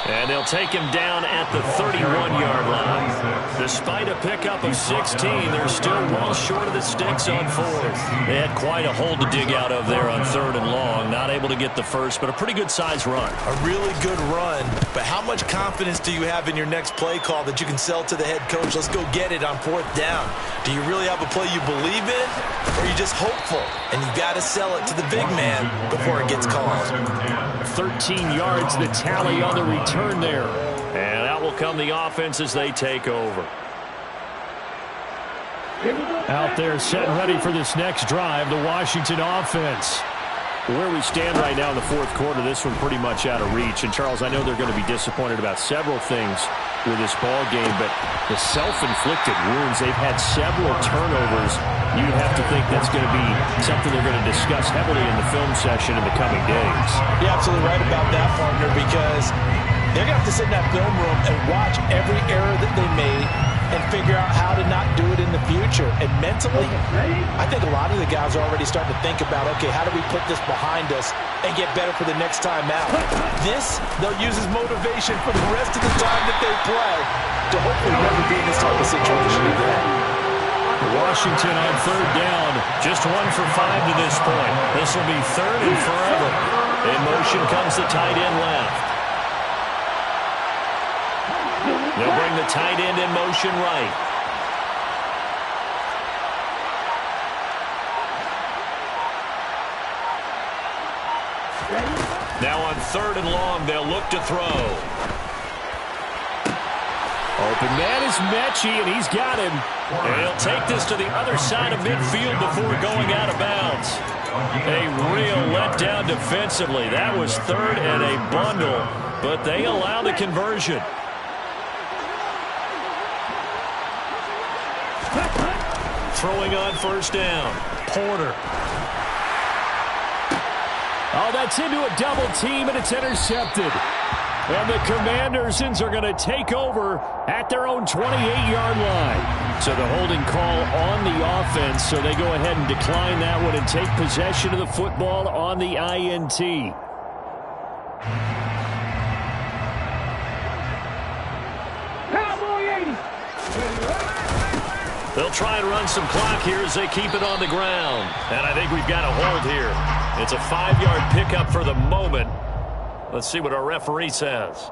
And they'll take him down at the 31-yard line. Despite a pickup of 16, they're still well short of the sticks on 4th. They had quite a hole to dig out of there on 3rd and long. Not able to get the first, but a pretty good size run. A really good run. But how much confidence do you have in your next play call that you can sell to the head coach? Let's go get it on 4th down. Do you really have a play you believe in? Or are you just hopeful? And you got to sell it to the big man before it gets called. 13 yards, the tally on the return there. And out will come the offense as they take over. Out there set and ready for this next drive, the Washington offense. Where we stand right now in the 4th quarter, this one pretty much out of reach. And, Charles, I know they're going to be disappointed about several things with this ball game, but the self-inflicted wounds, they've had several turnovers. You'd have to think that's going to be something they're going to discuss heavily in the film session in the coming days. You're absolutely right about that, partner, because they're going to have to sit in that film room and watch every error that they made and figure out how to not do it in the future. And mentally, I think a lot of the guys are already starting to think about, okay, how do we put this behind us and get better for the next time out? This, they'll use as motivation for the rest of the time that they play to hopefully never be in this type of situation again. Washington on third down. Just 1 for 5 to this point. This will be third and forever. In motion comes the tight end left. They'll bring the tight end in motion right. Now on third and long, they'll look to throw. Open man is Mechie, and he's got him. And he'll take this to the other side of midfield before going out of bounds. A real letdown defensively. That was third and a bundle, but they allow the conversion. Throwing on first down. Porter. Oh, that's into a double team, and it's intercepted. And the Commanders are going to take over at their own 28-yard line. So the holding call on the offense, so they go ahead and decline that one and take possession of the football on the INT. Cowboy 80. They'll try and run some clock here as they keep it on the ground. And I think we've got a hold here. It's a 5-yard pickup for the moment. Let's see what our referee says.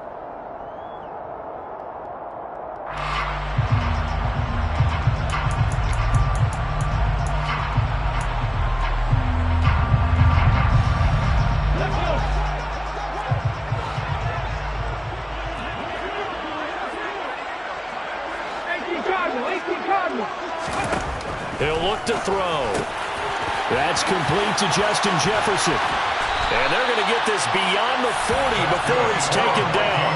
He'll look to throw. That's complete to Justin Jefferson. And they're going to get this beyond the 40 before it's taken down.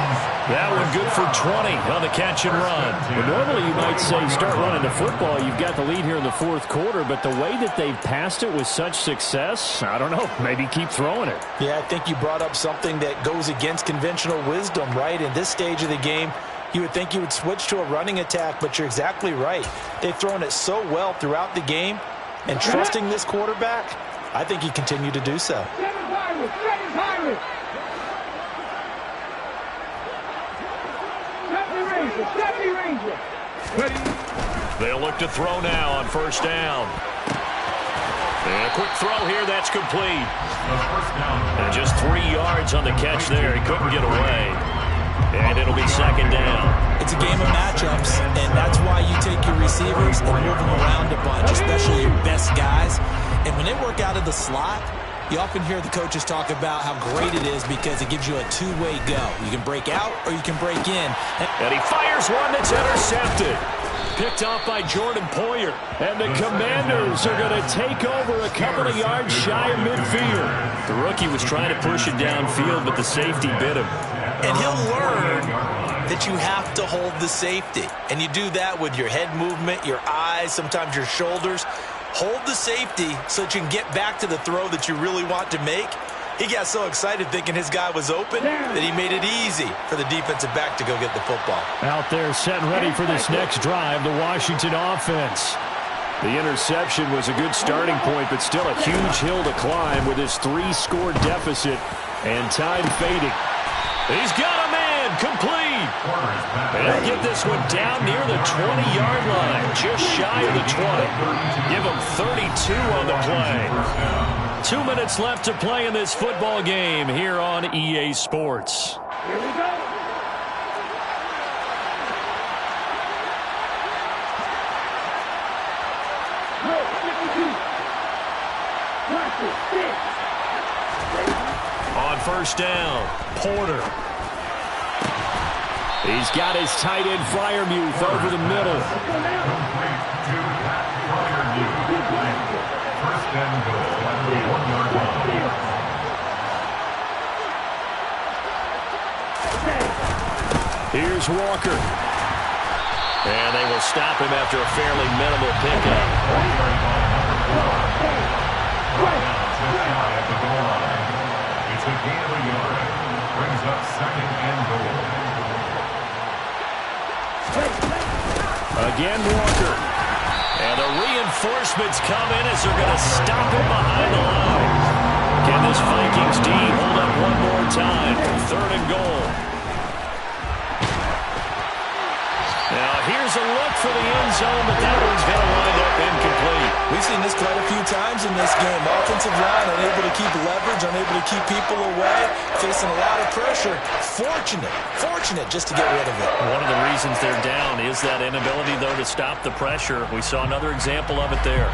That one good for 20 on the catch and run. Well, normally you might say start running the football. You've got the lead here in the fourth quarter, but the way that they've passed it with such success, I don't know, maybe keep throwing it. Yeah, I think you brought up something that goes against conventional wisdom, right? In this stage of the game, you would think you would switch to a running attack, but you're exactly right. They've thrown it so well throughout the game, and trusting this quarterback, I think he continued to do so. They'll look to throw now on first down. And a quick throw here, that's complete. And just 3 yards on the catch there. He couldn't get away. And it'll be second down. It's a game of matchups, and that's why you take your receivers and move them around a bunch, especially your best guys. And when they work out of the slot, you often hear the coaches talk about how great it is because it gives you a two-way go. You can break out or you can break in. And he fires one that's intercepted. Picked off by Jordan Poyer. And the Commanders are going to take over a couple of yards shy of midfield. The rookie was trying to push it downfield, but the safety bit him. And he'll learn that you have to hold the safety. And you do that with your head movement, your eyes, sometimes your shoulders. Hold the safety so that you can get back to the throw that you really want to make. He got so excited thinking his guy was open that he made it easy for the defensive back to go get the football. Out there set and ready for this next drive, the Washington offense. The interception was a good starting point, but still a huge hill to climb with his 3-score deficit and time fading. He's got a man, complete. They'll get this one down near the 20-yard line, just shy of the 20. Give him 32 on the play. 2 minutes left to play in this football game here on EA Sports. Here we go. On first down, Porter. He's got his tight end Freiermuth over the middle. First and goal at the 1-yard line. Here's Walker. And they will stop him after a fairly minimal pickup. At the goal line. It's a gain of a yard. Brings up second and goal. Again, Walker. And the reinforcements come in as they're going to stop him behind the line. Can this Vikings D hold up one more time? Third and goal. Now, here's a look for the end zone, but that one's going to wind up We've seen this quite a few times in this game. Offensive line unable to keep leverage, unable to keep people away, facing a lot of pressure. Fortunate just to get rid of it. One of the reasons they're down is that inability, though, to stop the pressure. We saw another example of it there.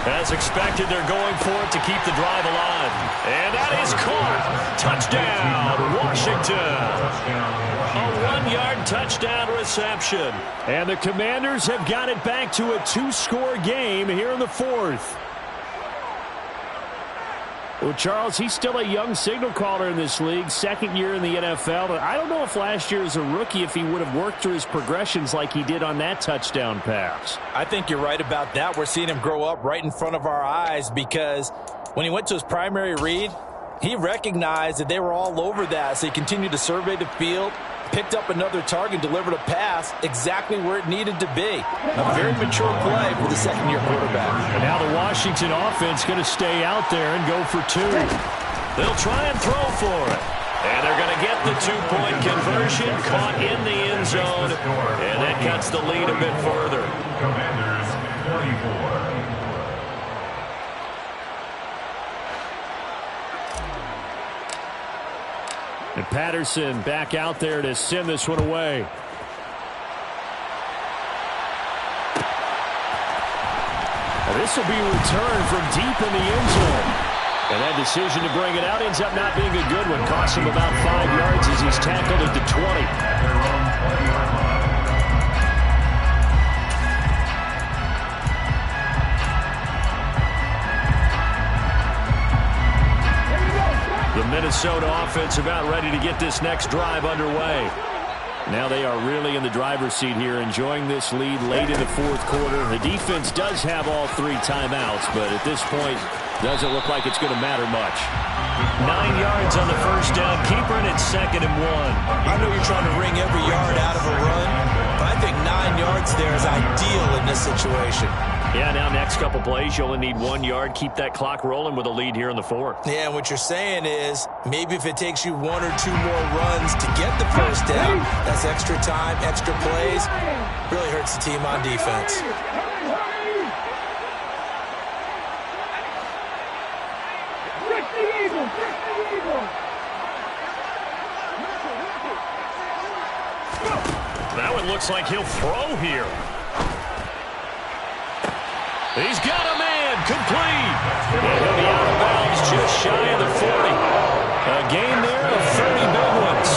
As expected, they're going for it to keep the drive alive. And that is caught. Touchdown, Washington. A 1-yard touchdown reception. And the Commanders have got it back to a 2-score game here in the 4th. Well, Charles, he's still a young signal caller in this league, second year in the NFL. But I don't know if last year as a rookie, if he would have worked through his progressions like he did on that touchdown pass. I think you're right about that. We're seeing him grow up right in front of our eyes because when he went to his primary read, he recognized that they were all over that. So he continued to survey the field, picked up another target, delivered a pass exactly where it needed to be. A very mature play for the second-year quarterback. And now the Washington offense going to stay out there and go for 2. They'll try and throw for it. And they're going to get the 2-point conversion, caught in the end zone, and that cuts the lead a bit further. Commanders 44. And Patterson back out there to send this one away. And this will be returned from deep in the end zone. And that decision to bring it out ends up not being a good one. Costs him about 5 yards as he's tackled at the 20. Their own 20-yard line. The Minnesota offense about ready to get this next drive underway. Now they are really in the driver's seat here, enjoying this lead late in the 4th quarter. The defense does have all 3 timeouts, but at this point, doesn't look like it's going to matter much. 9 yards on the first down. Keeper, and it's 2nd and 1. I know you're trying to wring every yard out of a run, but I think 9 yards there is ideal in this situation. Yeah, now next couple plays, you only need 1 yard. Keep that clock rolling with a lead here in the 4th. Yeah, what you're saying is maybe if it takes you 1 or 2 more runs to get the first down, that's extra time, extra plays. Really hurts the team on defense. That one looks like he'll throw here. He's got a man, complete. And he'll be out of bounds just shy of the 40. A gain there of 30 big ones.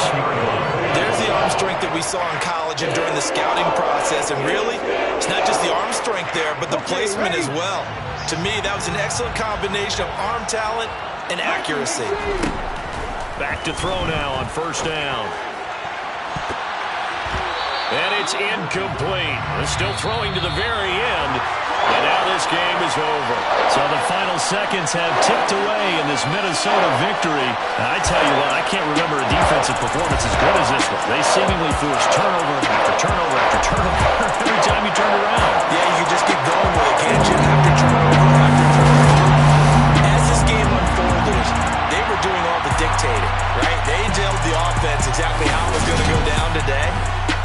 There's the arm strength that we saw in college and during the scouting process. And really, it's not just the arm strength there, but the placement as well. To me, that was an excellent combination of arm talent and accuracy. Back to throw now on first down. And it's incomplete. They're still throwing to the very end. And now this game is over. So the final seconds have ticked away in this Minnesota victory. I tell you what, I can't remember a defensive performance as good as this one. They seemingly forced turnover after turnover after turnover every time you turn around. Yeah, you just keep going with it, can't you? After turnover after turnover. As this game unfolded, they were doing all the dictating, right? They told the offense exactly how it was going to go down today.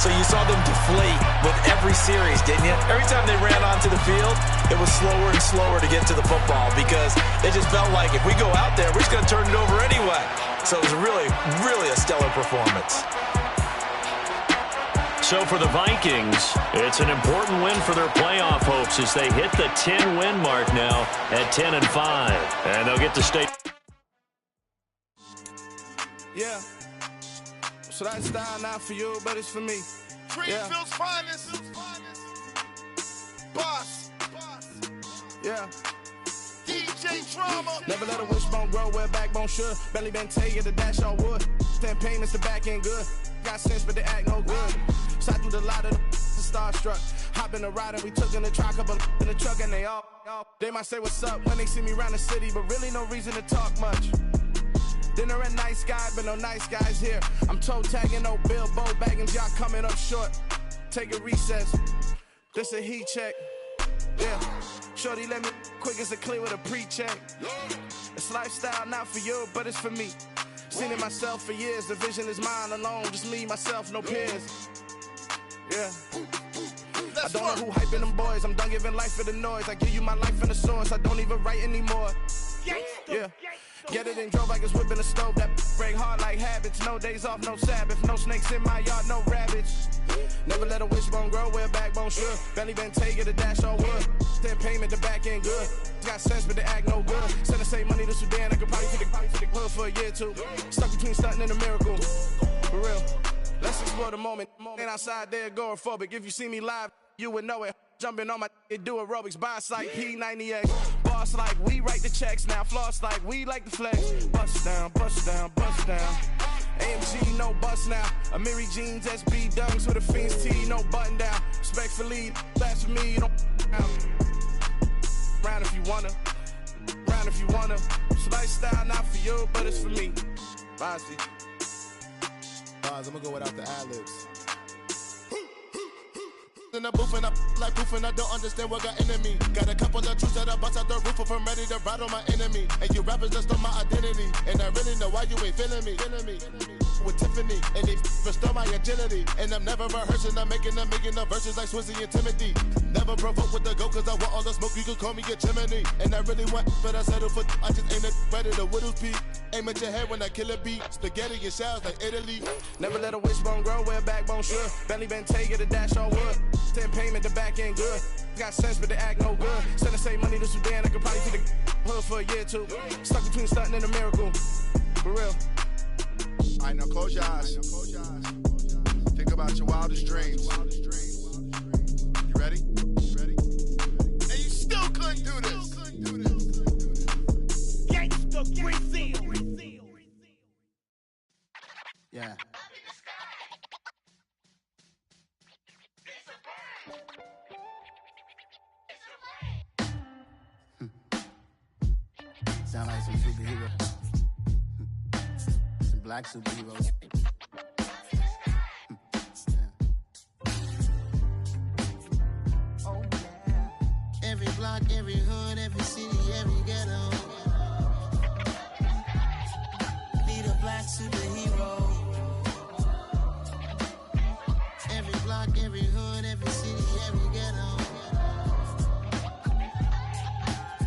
So you saw them deflate with every series, didn't you? Every time they ran onto the field, it was slower and slower to get to the football because it just felt like if we go out there, we're just going to turn it over anyway. So it was really a stellar performance. So for the Vikings, it's an important win for their playoff hopes as they hit the 10-win mark now at 10-5. And they'll get to stay. Yeah. So that style not for you, but it's for me. Greenfield's finest. Boss. Yeah. DJ Drama. Never let a wishbone grow where backbone should. Belly been taking the dash on wood. Stand payments, the back end good. Got sense, but they act no good. Shot through the lot of the starstruck. Hop in the ride and we took in the truck, couple in the truck, and they all. They might say what's up when they see me around the city, but really no reason to talk much. Dinner a nice guy, but no nice guys here. I'm toe tagging, no Bilbo Baggins, y'all coming up short. Take a recess. This a heat check. Yeah. Shorty let me quick as a clear with a pre-check. This lifestyle not for you, but it's for me. Seen it myself for years. The vision is mine alone. Just me, myself, no peers. Yeah. I don't know who hyping them boys. I'm done giving life for the noise. I give you my life in the source. I don't even write anymore. Yeah. Get it and drove like it's whipping a stove. That break hard like habits. No days off, no Sabbath. No snakes in my yard, no rabbits. Never let a wishbone grow where a backbone should. Belly been taking a dash on wood. Then payment, the back end good. Got sense, but the act no good. Send the same money to Sudan. I could probably take the hood for a year or two. Stuck between stunting and a miracle. For real. Let's explore the moment. Ain't outside there agoraphobic. If you see me live, you would know it. Jumping on my do aerobics. Boss like P90X. Boss like we write the checks now. Floss like we like the flex. Bust down, bust down, bust down. AMG, no bust now. Amiri jeans, SB dunks with a Fiends T, no button down. Respectfully, that's for me, you don't round if you wanna. Round if you wanna. This lifestyle not for you, but it's for me. Bossy. I'm gonna go without the ad-libs. In the booth and I like proof and I don't understand what got into me. Got a couple of truths that I bust out the roof if I'm ready to ride on my enemy. And you rappers just on my identity. And I really know why you ain't feeling me. With Tiffany and they restore my agility. And I'm never rehearsing, I'm making a million of verses like Swizzy and Timothy. Never provoke with the go cause I want all the smoke, you can call me a chimney. And I really want, but I settle for I just ain't ready to whittles peak. Aim at your head when I kill a beat. Spaghetti and shells like Italy. Never let a wishbone grow where a backbone should. Belly been taking a dash on wood. Then payment, the back end good. Got sense, but the act no good. Send the same money to Sudan. I could probably take the hood for a year or two. Stuck between stunting and a miracle. For real. All right, now close your eyes. Think about your wildest dreams. You ready? And you still couldn't do this. Gangsta Brazil. Yeah. Sound like some superheroes. Some black superheroes. Oh, yeah. Every block, every hood, every city, every ghetto. Need a black superhero. Every block, every hood, every city, every ghetto.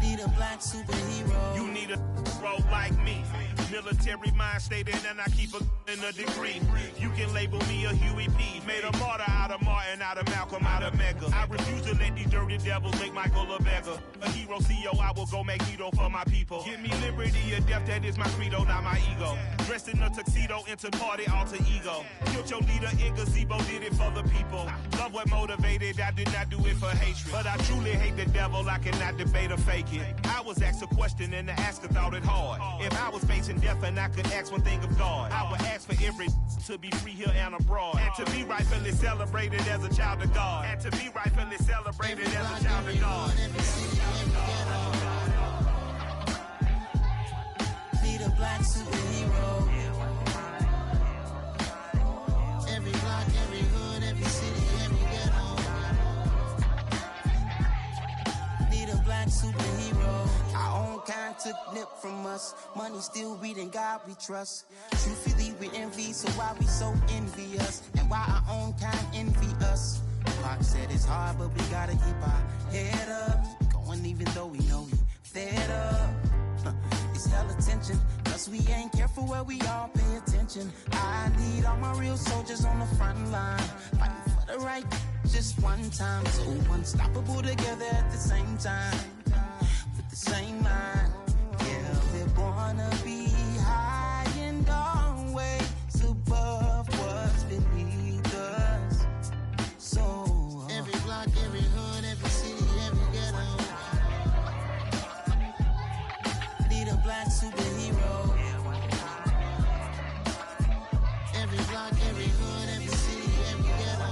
Need a black superhero. You need a role like me. Military mind stated and I keep in a degree. You can label me a Huey P. Made a martyr out of Martin, out of Malcolm, out of Mega. I refuse to let these dirty devils make Michael a beggar. A hero CEO, I will go Magneto for my people. Give me liberty or death, that is my credo, not my ego. Dressed in a tuxedo, into party, alter ego. Killed your leader in gazebo, did it for the people. Love what motivated, I did not do it for hatred. But I truly hate the devil, I cannot debate or fake it. I was asked a question and the asker thought it hard. If I was facing death and I could ask one thing of God, I would ask for every to be free here and abroad. And to be rightfully celebrated as a child of God. And to be rightfully celebrated as a child of God. Need a black superhero. Every block, every hood, every city, every ghetto. Need a black superhero. Our own kind took nip from us. Money still reading God we trust. Truthfully we envy, so why we so envious? And why our own kind envy us? Pac said it's hard, but we gotta keep our head up. Going even though we know we fed up. It's hell attention, cause we ain't careful where we all pay attention. I need all my real soldiers on the front line, fighting for the right just one time. So unstoppable together at the same time, with the same mind. Yeah, we're gonna be high and always above what's beneath us. So every block, every hood, every city, every ghetto. Need a black superhero. Every block, every hood, every city, every ghetto.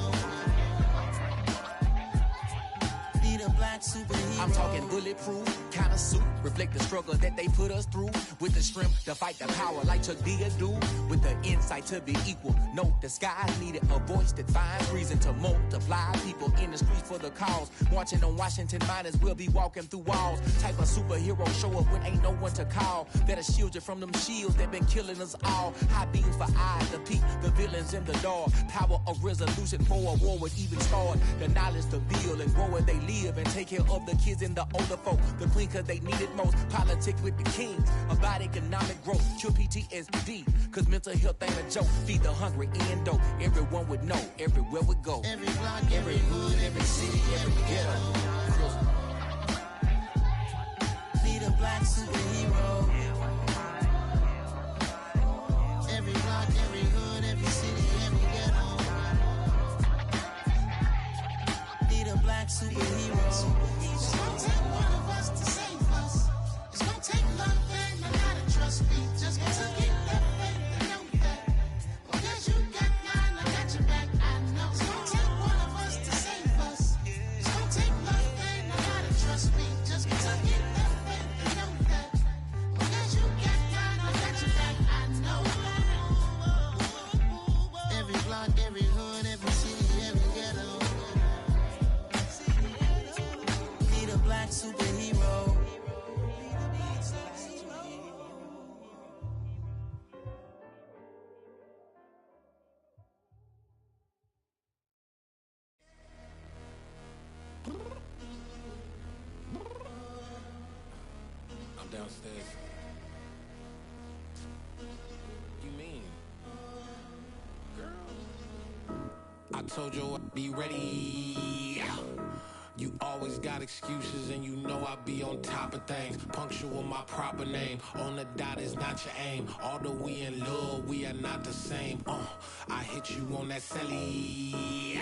Need a black superhero. I'm talking bulletproof kind of suit. reflect the struggle that they put us through. With the strength to fight the power like Chuck D do. With the insight to be equal. Note the skies needed a voice that finds reason to multiply. People in the streets for the cause. Marching on Washington miners will be walking through walls. Type of superhero show up when ain't no one to call. That'll shield you from them shields that been killing us all. High beams for eyes to peek the villains in the dark. Power of resolution for a war would even start. The knowledge to build and grow where they live and take care of the kids and the older folk. The queen cause they need it most. Politics with the kings. About economic growth. Cure PTSD. Cause mental health ain't a joke. Feed the hungry and dope. Everyone would know. Everywhere we go. Every block, every hood, every city, every ghetto. Need a black superhero. Every block, every hood, every city, every ghetto. Need a black superhero. It's gonna take one of us to save us. It's gonna take love and a lot of trust me. Just to get that faith and know that. Because you got mine, I got your back, I know. It's gonna take one of us to save us. It's gonna take love and a lot of trust me. Just to get that faith and know that. Because you got mine, I got your back, I know. Every block, every hood, every city, every ghetto. Need a black superhero. I'm downstairs. You mean? Girl, I told you I'd be ready. You always got excuses and you know I be on top of things. Punctual my proper name. On the dot is not your aim. Although we in love, we are not the same. I hit you on that celly.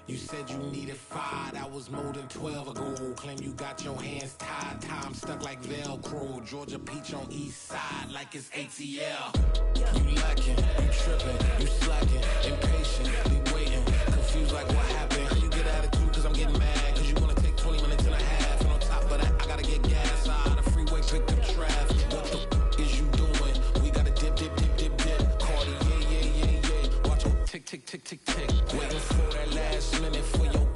You said you needed 5, that was more than 12 ago. Claim you got your hands tied, time stuck like Velcro. Georgia peach on east side like it's ATL. You lacking, you tripping, you slacking, impatient, be waiting, confused like what happened. How you get attitude cause I'm getting mad, cause you wanna take 20 minutes and a half. And on top of that, I gotta get gas out of the freeway, pick up traffic. What the is you doing? We gotta dip, dip, dip, dip, dip. Cardi, yeah. Watch your tick, tick, tick, tick, tick. Waiting for that last minute for your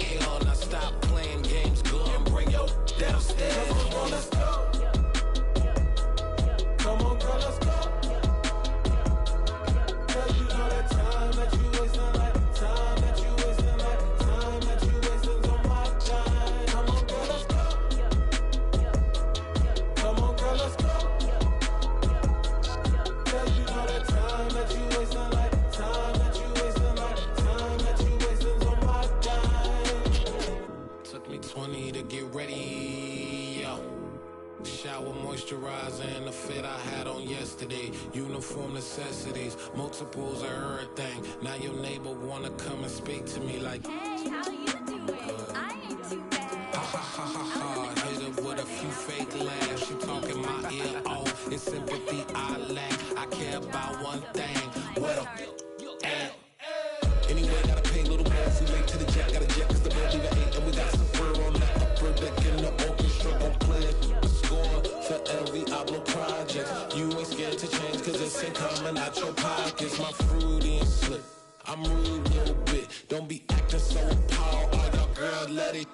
hell. Now stop playing games, go and bring your downstairs. Come on, girl, let's go. Come on, girl, let's go. Cause you know that time that you wasting, like time that you wasting, like time that you wasting on my time. Come on, girl, let's go. Come on, girl, let's go. Cause you know that time that you wasting, like time that you wasting, like time that you wasting on my time. Took me 20 to get ready, yo. Shower, moisturizer, and the fit I had on yesterday. Uniform necessities, multiples of everything. Now your neighbor wanna come and speak to me like, hey, how you doing? I ain't too bad. Ha ha ha ha ha. Hit her with a few fake laughs. She talking my ear off. It's sympathy I lack. I care about one thing. Well, and anyway, gotta pay a little more if we late to the jet. Got a jet cause the boat leave at 8. And we got some fur on the upper deck in the orchestra. Gon' play a score for every album project. You ain't scared to change cause it's ain't coming out your pockets. My fruity and slick. I'm rude a little bit. Don't be acting so appalled. All y'all girl, let it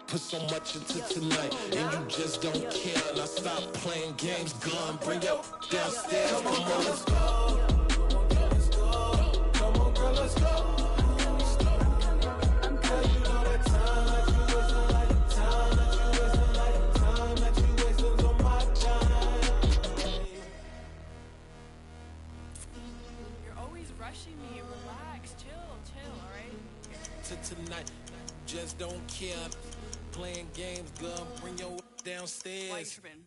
put so much into tonight. And you just don't care. Now stop playing games. Gun, bring your downstairs. Come on, girl, let's go. Come on, girl, let's go. Cause you know that time that you wasting, like time that you wasting, like time that you wasting on my time. You're always rushing me. Relax, chill, alright? To tonight, just don't care. Playing games, gun, bring your downstairs. Why you tripping?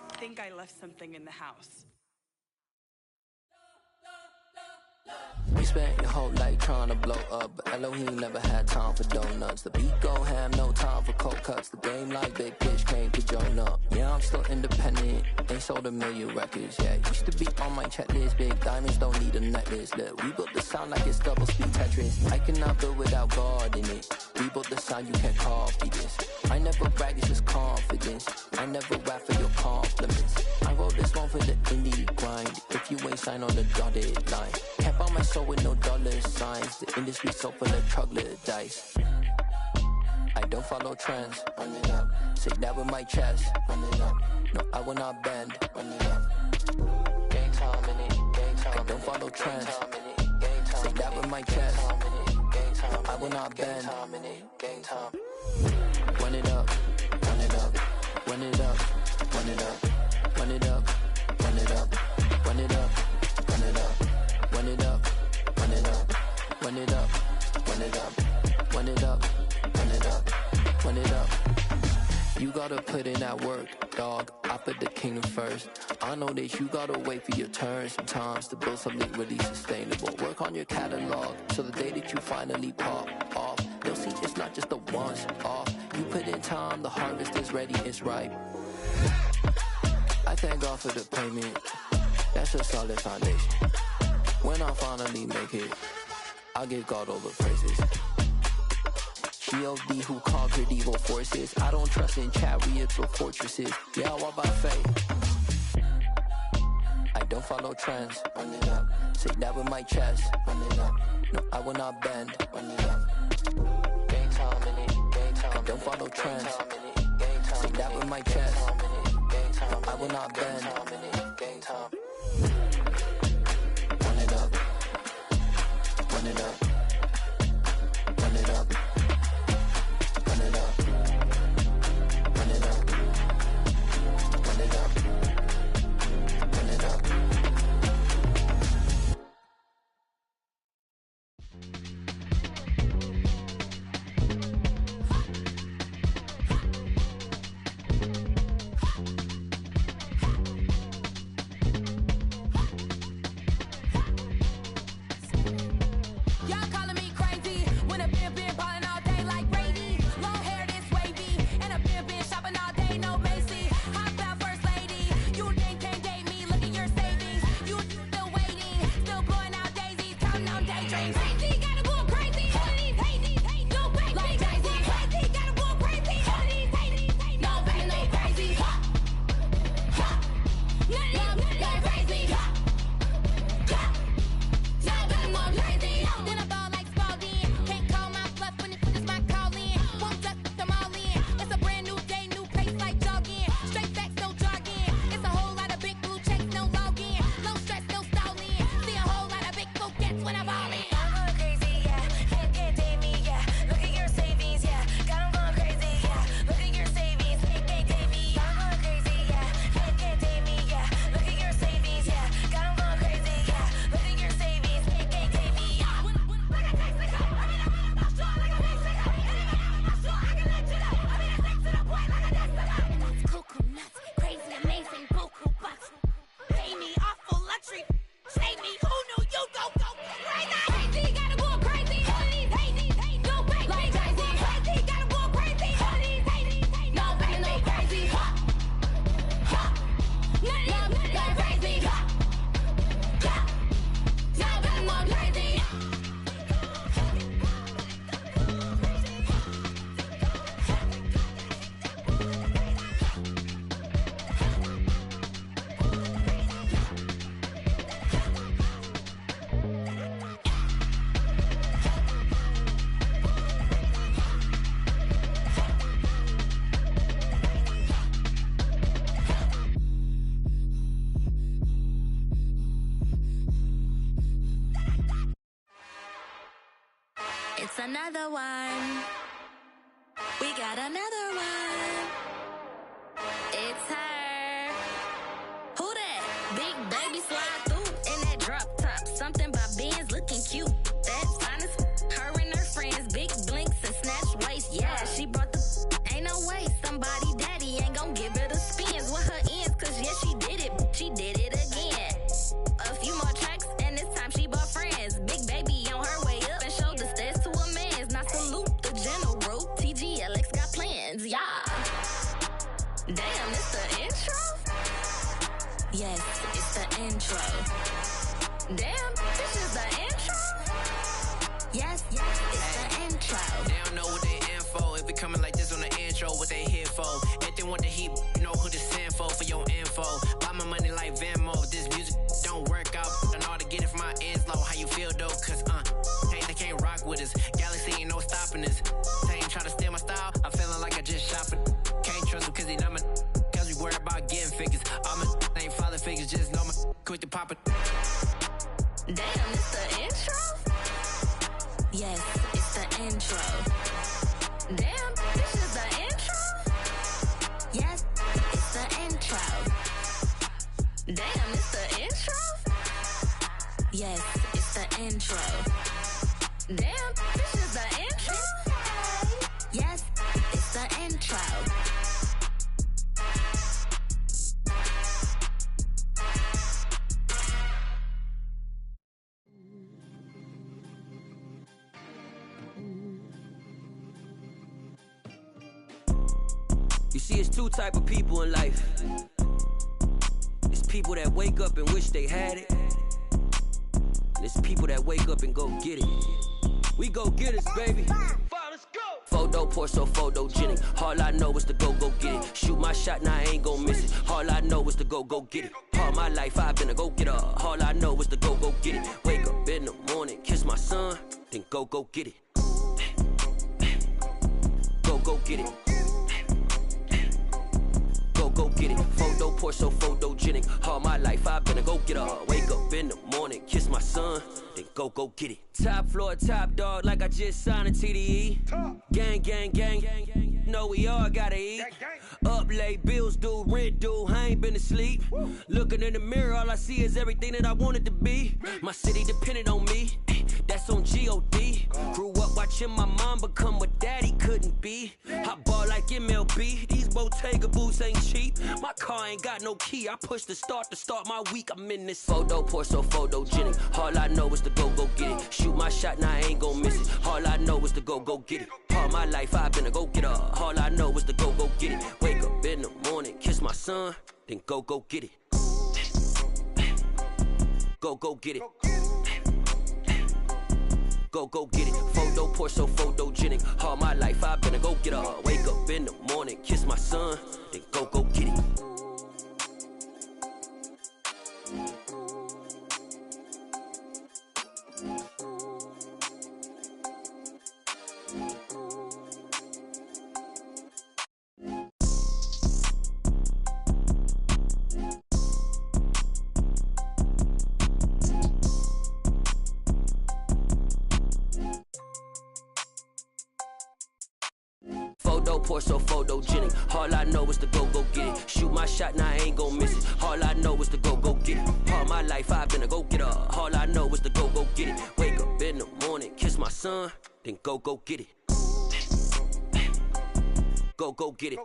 I think I left something in the house. spent your whole life trying to blow up, but Elohim never had time for donuts. The beat gon' have no time for cold cuts. The game like Big Pitch came to join up. Yeah, I'm still independent, ain't sold a million records. Yeah, used to be on my checklist. Big diamonds don't need a necklace. Look, we built the sound like it's double speed Tetris. I cannot build without God in it. We built the sound, you can't copy this. I never brag, it's just confidence. I never rap for your compliments. I wrote this one for the indie grind. If you ain't signed on the dotted line, can't buy my soul with no dollar signs. The industry so full of troglodytes. I don't follow trends. Run it up. Say that with my chest. Run it up. No, I will not bend. Run it up. Game time in it. Game time. I don't follow trends. Say that with my chest. No, I will not bend. Game time. Run it up. Run it up. Run it up. Run it up. Run it up. Run it up. Run it up. Run it up. Run it up. Run it up. Run it up. Run it up. Run it up. Run it up. Run it up. You gotta put in that work, dog. I put the kingdom first. I know that you gotta wait for your turn sometimes to build something really sustainable. Work on your catalog so the day that you finally pop off, you'll see it's not just a once off. You put in time, the harvest is ready, it's ripe. I thank God for the payment. That's a solid foundation. When I finally make it, I'll give God all the praises. G.O.D. who conquered evil forces. I don't trust in chariots or fortresses. Yeah, I walk by faith. I don't follow trends. Run it up. Say that with my chest. Run it up. No, I will not bend. Run it up. Game time in it. Game time. I don't follow trends. Say that with my chest. No, I will not bend. Game time. Run it up. Run it up. Run it up. Run it up. Run it up. Run it up. Run it up. It's another one. We got another one. It's her. Who that? Big baby slide through in that drop top. Something by Benz looking cute. That's fine as her and her friends. Big blinks and snatch waist. Yeah, she brought the ain't no way. Somebody daddy ain't gon' give her the spins with her ends. Cause yeah, she did it. She did it again. A few more tracks and this time she bought friends. Big baby Yes, it's the intro. They don't know what they in for. If it coming like this on the intro, what they here for? If they want the heat, you know who to send for your info. Buy my money like Venmo. If this music don't work out, and all to get it from my ends low. How you feel though? Cause they can't rock with us. Galaxy ain't no stopping us. They ain't try to steal my style. I'm feeling like I just shopping. Can't trust them cause they not my. Cause we worried about getting figures. All my ain't father figures. Just know my quick to pop it. Damn, it's the intro? Yes, it's the intro. Damn, this is the intro? Yes, it's the intro. Damn, it's the intro? Yes, it's the intro. Damn, this is the intro? Yes, it's the intro. You see, it's two type of people in life. It's people that wake up and wish they had it. And it's people that wake up and go get it. We go get it, baby. Photo, pour so photogenic. All I know is to go get it. Shoot my shot, now I ain't gon' miss it. All I know is to go get it. All my life I've been a go-getter. All I know is to go get it. Wake up in the morning, kiss my son, then go get it. Go get it. Go get it. Photo, pour so photogenic. All my life I've been a go-getter. Wake up in the morning, kiss my son, then go get it. Top floor, top dog, like I just signed a TDE. Gang. Know we all gotta eat. Up late, bills due, rent due, I ain't been asleep. Looking in the mirror, all I see is everything that I wanted to be. My city depended on me, that's on G.O.D. Grew up watching my mom become what daddy couldn't be. I ball like MLB, these Bottega boots ain't cheap. My car ain't got no key, I push the start to start my week. I'm in this photo, pour so photogenic. All I know is to go get it. Shoot my shot, now I ain't gon' miss it. All I know is to go get it. All my life I've been a go-getter. All I know is to go get it. Wake up in the morning, kiss my son, then go get it. Go get it. Go get it. Photo, pour so photogenic. All my life I've been a go-getter. Wake up in the morning, kiss my son, then go get it. Photo, pour so photogenic. All I know is to go get it. Shoot my shot, now I ain't gon' miss it. All I know is to go get it. All my life I've been a go-getter. All I know is to go get it. Wake up in the morning, kiss my son, then go get it. Go get it.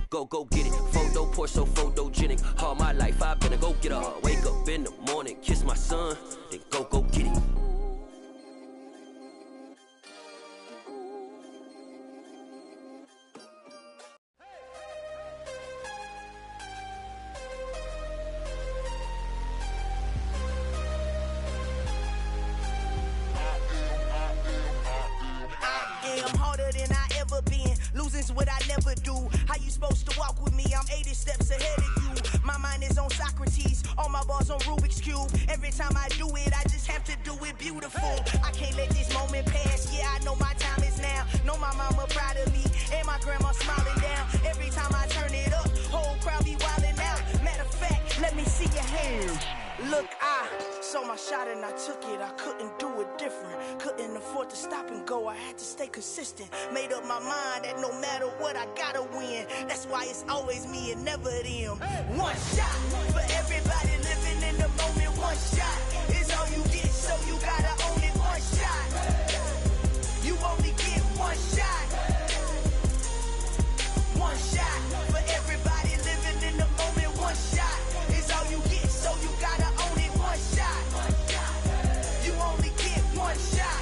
Go get it. Photo, pour so photogenic. All my life I've been a go-getter. Wake up in the morning, kiss my son, then go get it. Losing's what I never do. How you supposed to walk with me? I'm 80 steps ahead of you. My mind is on Socrates, all my balls on Rubik's Cube. Every time I do it, I just have to do it beautiful. I can't let this moment pass. Yeah, I know my time is now. Know my mama proud of me, and my grandma smiling down. Every time I turn it up, whole crowd be wildin' out. Matter of fact, let me see your hands. Look, I saw my shot and I took it. I couldn't do it different. Couldn't afford to stop and go. I had to stay consistent. Made up my mind that no matter what, I gotta win. That's why it's always me and never them. One shot for everybody living in the moment. One shot is all you get, so you gotta own it. One shot. You only get one shot. One shot for everybody living in the moment. One shot is all you get, so you gotta own it. One shot. You only get one shot.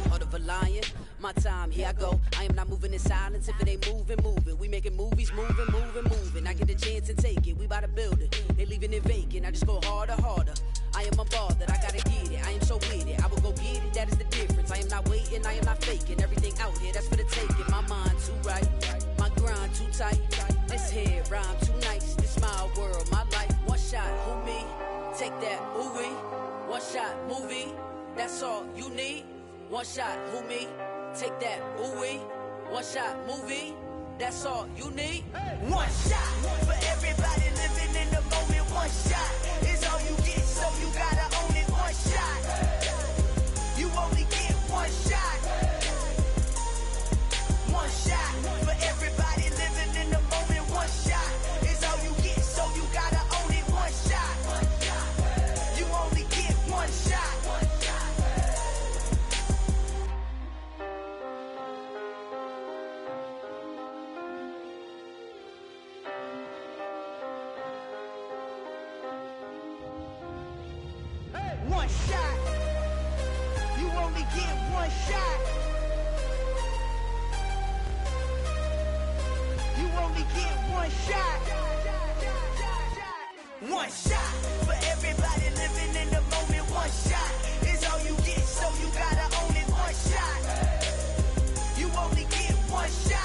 Heart of a lion, my time, here I go. I am not moving in silence. If it ain't moving. We making movies, moving. I get a chance and take it. We bout to build it. They leaving it vacant. I just go harder. I am hating, I am not faking. Everything out here, that's for the taking. My mind too right, my grind too tight. This here rhyme too nice. This my world, my life. One shot, who me? Take that, ooh-wee. One shot, movie. That's all you need. One shot, who me? Take that, ooh-wee. One shot, movie. That's all you need. One shot for everybody living in the moment. One shot is all you get, so you gotta own it. One shot. You only get one shot. One shot for everybody living in the moment. One shot is all you get, so you gotta own it. One shot. You only get one shot. One shot. You only get one shot. You only get one shot. One shot for everybody living in the moment. One shot is all you get, so you gotta own it. One shot. You only get one shot.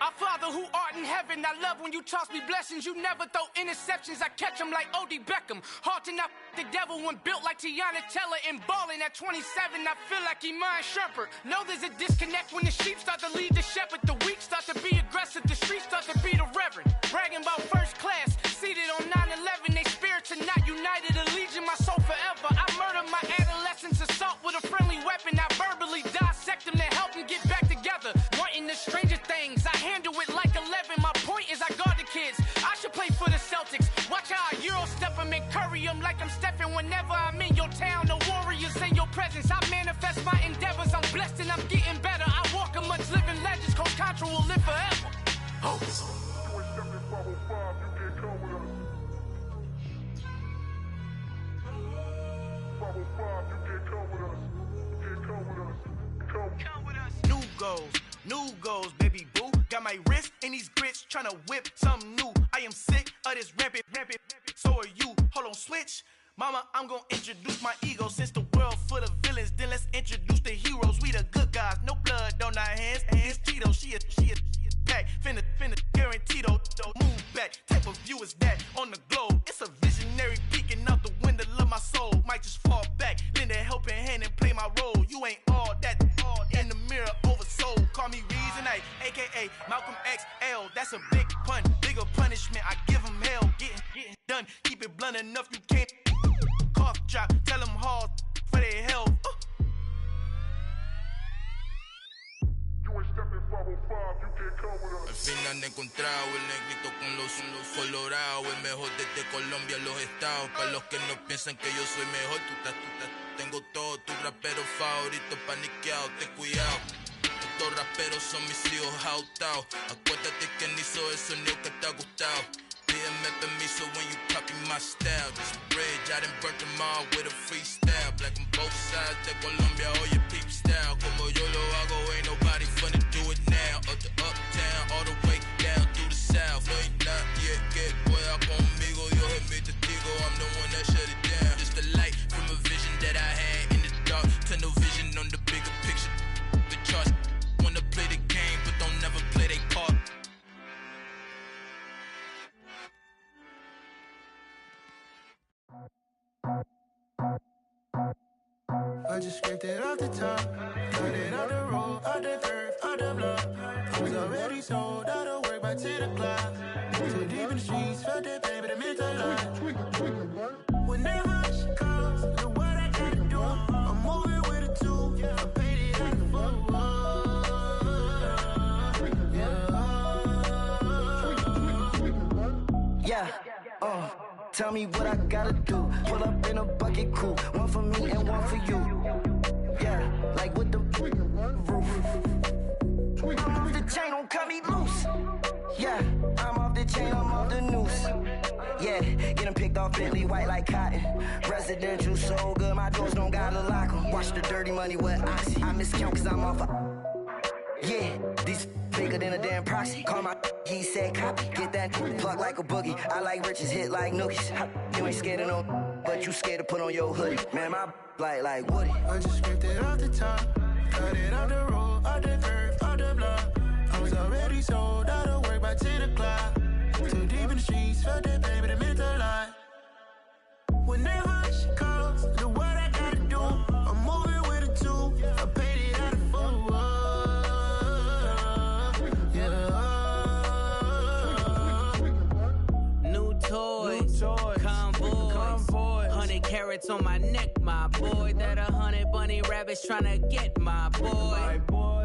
Our Father who art in heaven, I love when you toss me blessings. You never throw interceptions, I catch them like O.D. Beckham. Hard to not the devil when built like Tiana Teller. And balling at 27, I feel like Iman Shumpert. Know there's a disconnect when the sheep start to lead the shepherd. The weak start to be aggressive, the streets start to be the reverend. Bragging about first class, seated on 9/11. They spirits are not united, a legion, my soul forever. I murder my adolescence, assault with a friendly weapon. I verbally dissect them to help them get back together. Wanting the stranger things, I handle it like 11. My point is I guard the kids. I should play for the Celtics. Watch how I Euro step them and curry them like I'm Stephen. Whenever I'm in your town, the warriors in your presence. I manifest my endeavors. I'm blessed and I'm getting better. I walk amongst living legends. Coach Contra will live forever. Oh. New goals, baby boo. Got my wrist in these grits, tryna whip something new. I am sick of this rampant. So are you. Hold on, switch. Mama, I'm gonna introduce my ego. Since the world full of villains, then let's introduce the heroes. We the good guys, no blood on our hands. Hands Tito, she a pack. Finna, guaranteed though. Move back, type of view is that on the globe. It's a visionary peeking out the window of my soul. Might just fall back, lend a helping hand and play my role. You ain't all that in the mirror oversold. Call me Reason A, aka Malcolm XL. That's a big pun, bigger punishment. I give him hell, getting done. Keep it blunt enough, you can't cough drop. Tell them hard for their health. Al final he encontrado el negrito con los colorados, el mejor desde Colombia, los estados. Para los que no piensan que yo soy mejor, tengo todo, tu rapero favorito paniqueado, ten cuidado. Estos raperos son mis hijos jautados. Acuérdate quién hizo el sonido que te ha gustado. Pídeme permiso when you copy my style. This bridge, I done burnt them all with a freestyle. Black on both sides de Colombia, oye peep style. Como yo lo hago, ain't nobody finna do it now. Up to uptown, all the way down through the south. No ain't not yet, que pueda conmigo. Yo es mi testigo, I'm the one that shut it down. Just a light from a vision that I had in the dark. Tunnel vision on the bigger picture. The charts wanna play the game, but don't never play their part. I just scraped it off the top, cut it out the road, out the curve, out the block. Was already sold, out of work by 10 o'clock. Too deep in the streets, felt that baby, the mental lie. Whenever she calls, look what I gotta do. I'm moving with a two, I paid it out the full. Yeah, tell me what I gotta do. Pull up in a bucket coupe, one for me and one for you. Yeah, like with the roof. I move the chain, don't cut me loose. Yeah, Kicked off Bentley white like cotton. Residential so good, my doors don't gotta lock 'em. Watch the dirty money with Oxy. I miscount cause I'm off yeah, these bigger than a damn proxy. Call my he said copy. Get that plug like a boogie. I like riches, hit like nookies. You ain't scared of no, but you scared to put on your hoodie. Man, my like Woody. I just scraped it off the top. Cut it off the road, off the curve, off the block. I was already sold out of work by 10 o'clock. Too deep in the streets, felt that baby, that meant a lot. Whenever she calls, do what I gotta do. I'm moving with a two. I paid it out of full. New toys, convoy, 100 carats on my neck, my boy. That 100 bunny rabbits tryna get my boy.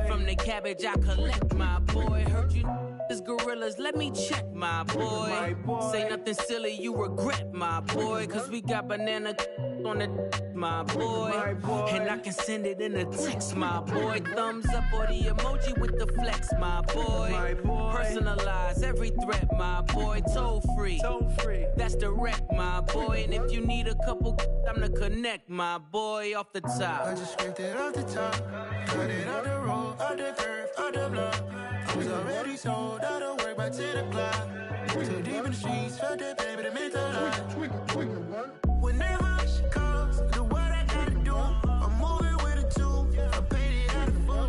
From the cabbage I collect, my boy. Heard you is gorillas, let me check, my boy. Say nothing silly, you regret, my boy. Cause we got banana on the my boy. And I can send it in a text, my boy. Thumbs up or the emoji with the flex, my boy. Personalize every threat, my boy. Toll free, that's direct, my boy. And if you need a couple, I'm to connect, my boy, off the top. I just scraped it off the top. Cut it off the road, off the curve, off the block. I was already sold out of work by 10 o'clock. Too deep in the streets, felt that baby, that meant a lot. Whenever she calls, do what I gotta do. I'm moving with a two. I paid it out of full.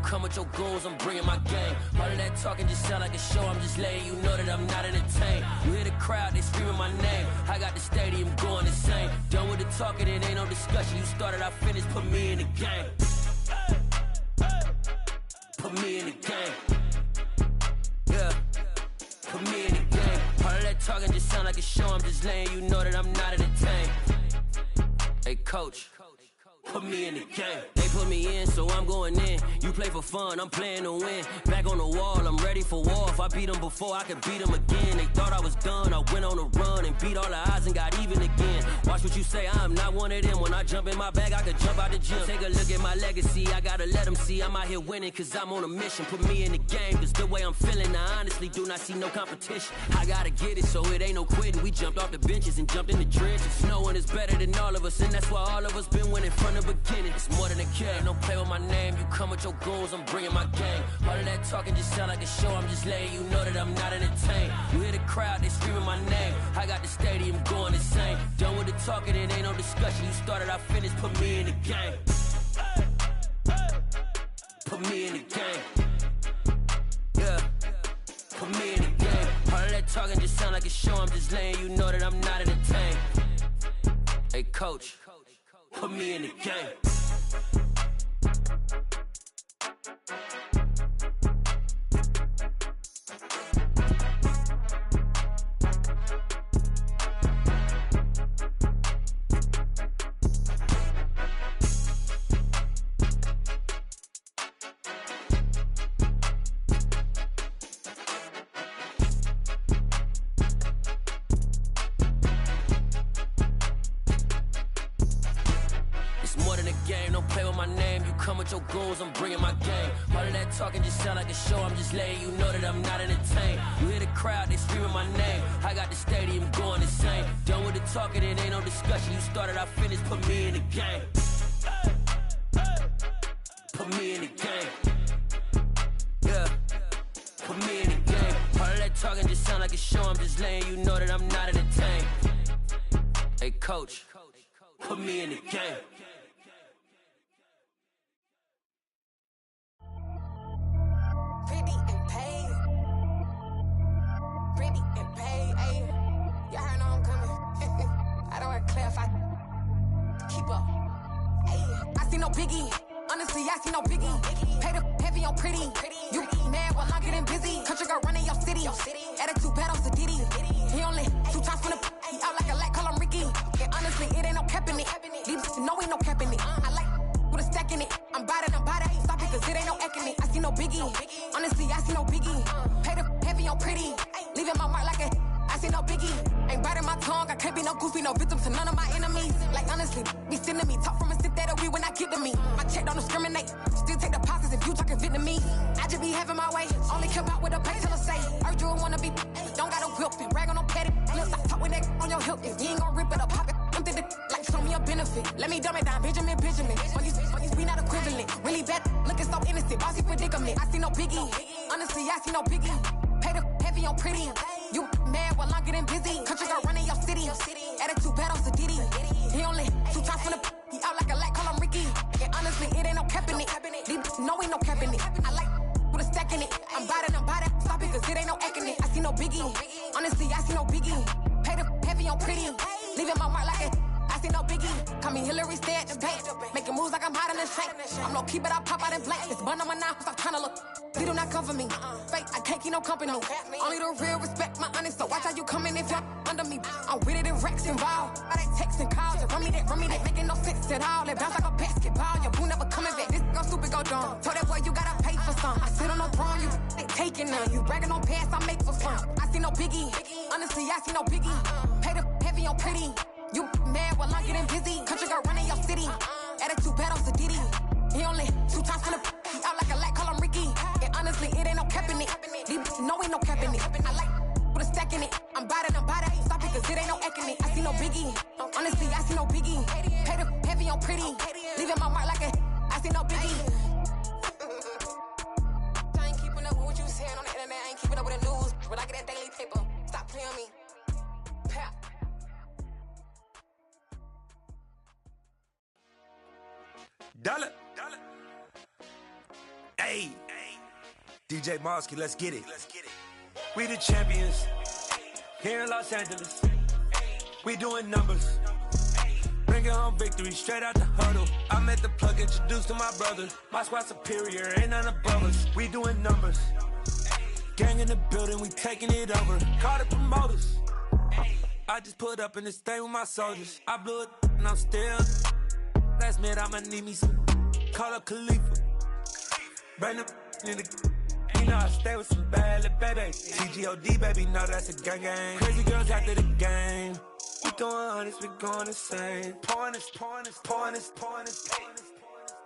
Come with your goons, I'm bringing my game. All of that talking just sound like a show. I'm just letting you know that I'm not entertained. You hear the crowd, they screaming my name. I got the stadium going insane. Done with the talking, it ain't no discussion. You started, I finished, put me in the game. Put me in the game. Yeah, put me in the game. All of that talking just sound like a show. I'm just letting you know that I'm not entertained. Hey, coach. Put me in the game. They put me in, so I'm going in. You play for fun, I'm playing to win. Back on the wall, I'm ready for war. If I beat them before, I could beat them again. They thought I was done, I went on a run and beat all the odds and got even again. Watch what you say, I'm not one of them. When I jump in my bag, I could jump out the gym. Take a look at my legacy, I gotta let them see I'm out here winning, cause I'm on a mission. Put me in the game, cause the way I'm feeling, I honestly do not see no competition. I gotta get it, so it ain't no quitting. We jumped off the benches and jumped in the trenches. No one is better than all of us, and that's why all of us been winning from the beginning. It's more than a game, don't play with my name. You come with your goons, I'm bringing my game. All of that talking just sound like a show. I'm just letting you know that I'm not entertained. You hear the crowd, they screaming my name. I got the stadium going insane. Done with the talking, it ain't no discussion. You started, I finished, put me in the game. Put me in the game. Yeah, put me in the game. All of that talking just sound like a show. I'm just letting you know that I'm not entertained. Hey, coach. Put me in the game. Your goals, I'm bringing my game. All of that talking just sound like a show. I'm just letting you know that I'm not entertained. You hear the crowd, they screaming my name. I got the stadium going insane. Done with the talking, it ain't no discussion. You started, I finished, put me in the game. Put me in the game. Yeah, put me in the game. All of that talking just sound like a show. I'm just letting you know that I'm not entertained. Hey, coach, put me in the game. Pretty and paid. Pretty and paid, ayy. Y'all heard I'm coming. I don't wear clear if I keep up. Ayy. I see no biggie. Honestly, I see no biggie. Pay the heavy on pretty. You mad while I'm getting busy. Country girl running your city. Attitude bad on Sadiddy. He only 2 times from the out like a light, call him Ricky. And honestly, it ain't no cap in it. heavy on pretty. Leaving my mark like a I see no biggie. Ain't biting my tongue, I can't be no goofy, no victim to none of my enemies. Like honestly, be sending me talk from a stick that'll be when I get to me. My check don't discriminate, still take deposits if you talking Vietnamese. I just be having my way, only come out with a pay till I say. Urge you wanna be, don't gotta whip and brag on no petty flips. I talk with that on your hip, if you ain't gon' rip it up, pop it. I'm thinking like show me a benefit. Let me dumb it down, Benjamin. For these we not equivalent. Really bad, looking so innocent, bossy predicament. I see no biggie, honestly I see no biggie. Pay the heavy on pretty. You mad while I'm getting busy. Country girl running your city. Attitude bad on Diddy. He only 2 times from the he out like a light, call him Ricky. And honestly, it ain't no cap in it. These no ain't no cap in it. I like with a stack in it. I'm bad, stop it, cause it ain't no acting it. I see no biggie. Honestly, I see no biggie. Pay the heavy on pretty. Leaving my mark like it. I see no biggie. Call me Hillary, stay at the bank. Making moves like I'm hiding in shank. I'm no keep it, I pop out in blank. It's bun on my knife, stop trying to look. They do not come for me. Fake, I can't keep no company. Only the real respect my honest. So watch how you coming if you're under me. I'm with it in Rex involved. I they text and calls. Run me that making no sense at all. They bounce like a basketball. Your boo never coming back. This go stupid, go dumb. Told that boy you gotta pay for some. I sit on no throne, you they taking none. You bragging on past, I make for fun. I see no biggie. Honestly, I see no biggie. Pay the heavy on pretty. You mad while I'm getting busy. Country girl running your city. Attitude bad on Diddy. He only 2 times from the he out like a light, call him Ricky. And honestly, it ain't no cap in it. No ain't no cap in it. I like with a stack in it. I'm bad, stop it, cause it ain't no acting it. I see no biggie. Honestly, I see no biggie. Pay the heavy on pretty. Leaving my mark like a I see no biggie. I ain't keeping up with what you saying on the internet. I ain't keeping up with the news. But I get that daily paper. Stop playing me. Pap. Dollar. Hey. DJ Mosky, let's get it. We the champions here in Los Angeles. We doing numbers. Bringing home victory straight out the huddle. I'm at the plug, introduced to my brother. My squad superior, ain't none above us. We doing numbers. Gang in the building, we taking it over. Call the promoters. I just put up in this thing with my soldiers. I blew it and I'm still. Last minute, I'ma need me some. Call up Khalifa. Bring them in the. You know I stay with some bad little baby. TGOD, baby, know that's a gang gang. Crazy girls after the game. We throwing hundreds, we going insane. Pouring this.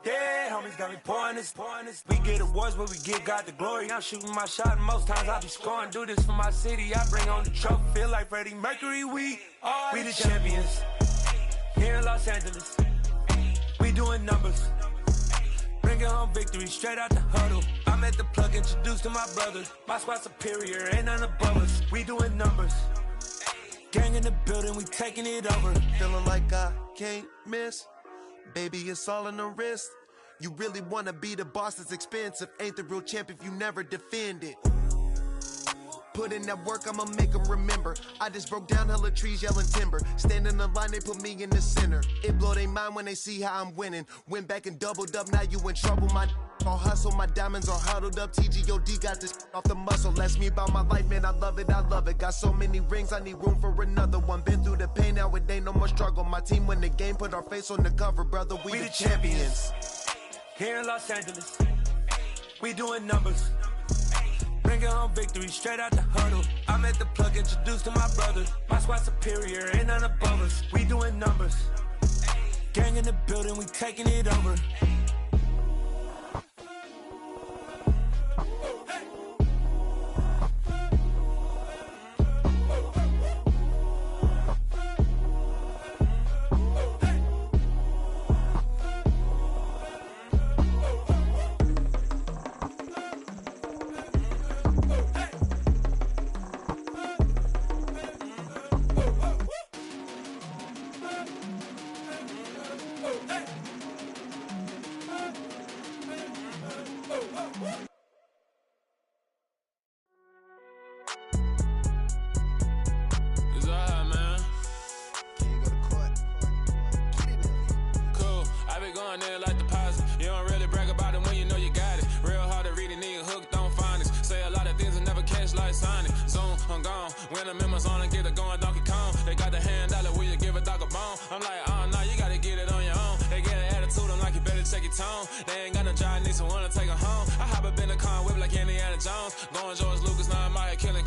Yeah, homies got me pouring this. We get awards, but we give God the glory. I'm shooting my shot, and most times I be scoring. Do this for my city, I bring on the trophy. Feel like Freddie Mercury, we the champions. Here in Los Angeles. We doing numbers. Bringing home victory straight out the huddle. I'm at the plug, introduced to my brother. My squad superior, ain't none above us. We doing numbers. Gang in the building, we taking it over. Feeling like I can't miss. Baby, it's all in the wrist. You really wanna be the boss, it's expensive. Ain't the real champ if you never defend it. Put in that work, I'ma make them remember. I just broke down hella trees, yelling timber. Stand in the line, they put me in the center. It blow their mind when they see how I'm winning. Went back and doubled up, now you in trouble. My all hustle, my diamonds are huddled up. TGOD got this off the muscle. Ask me about my life, man, I love it. Got so many rings, I need room for another one. Been through the pain, now it ain't no more struggle. My team win the game, put our face on the cover, brother. We the champions. Here in Los Angeles, we doing numbers. Bringing home victory straight out the huddle. I'm at the plug, introduced to my brother. My squad superior, ain't none above us. We doing numbers. Gang in the building, we taking it over. They ain't got no job, need someone to take her home. I hop up in the car, whip like Indiana Jones. Going George Lucas, now I'm out here killing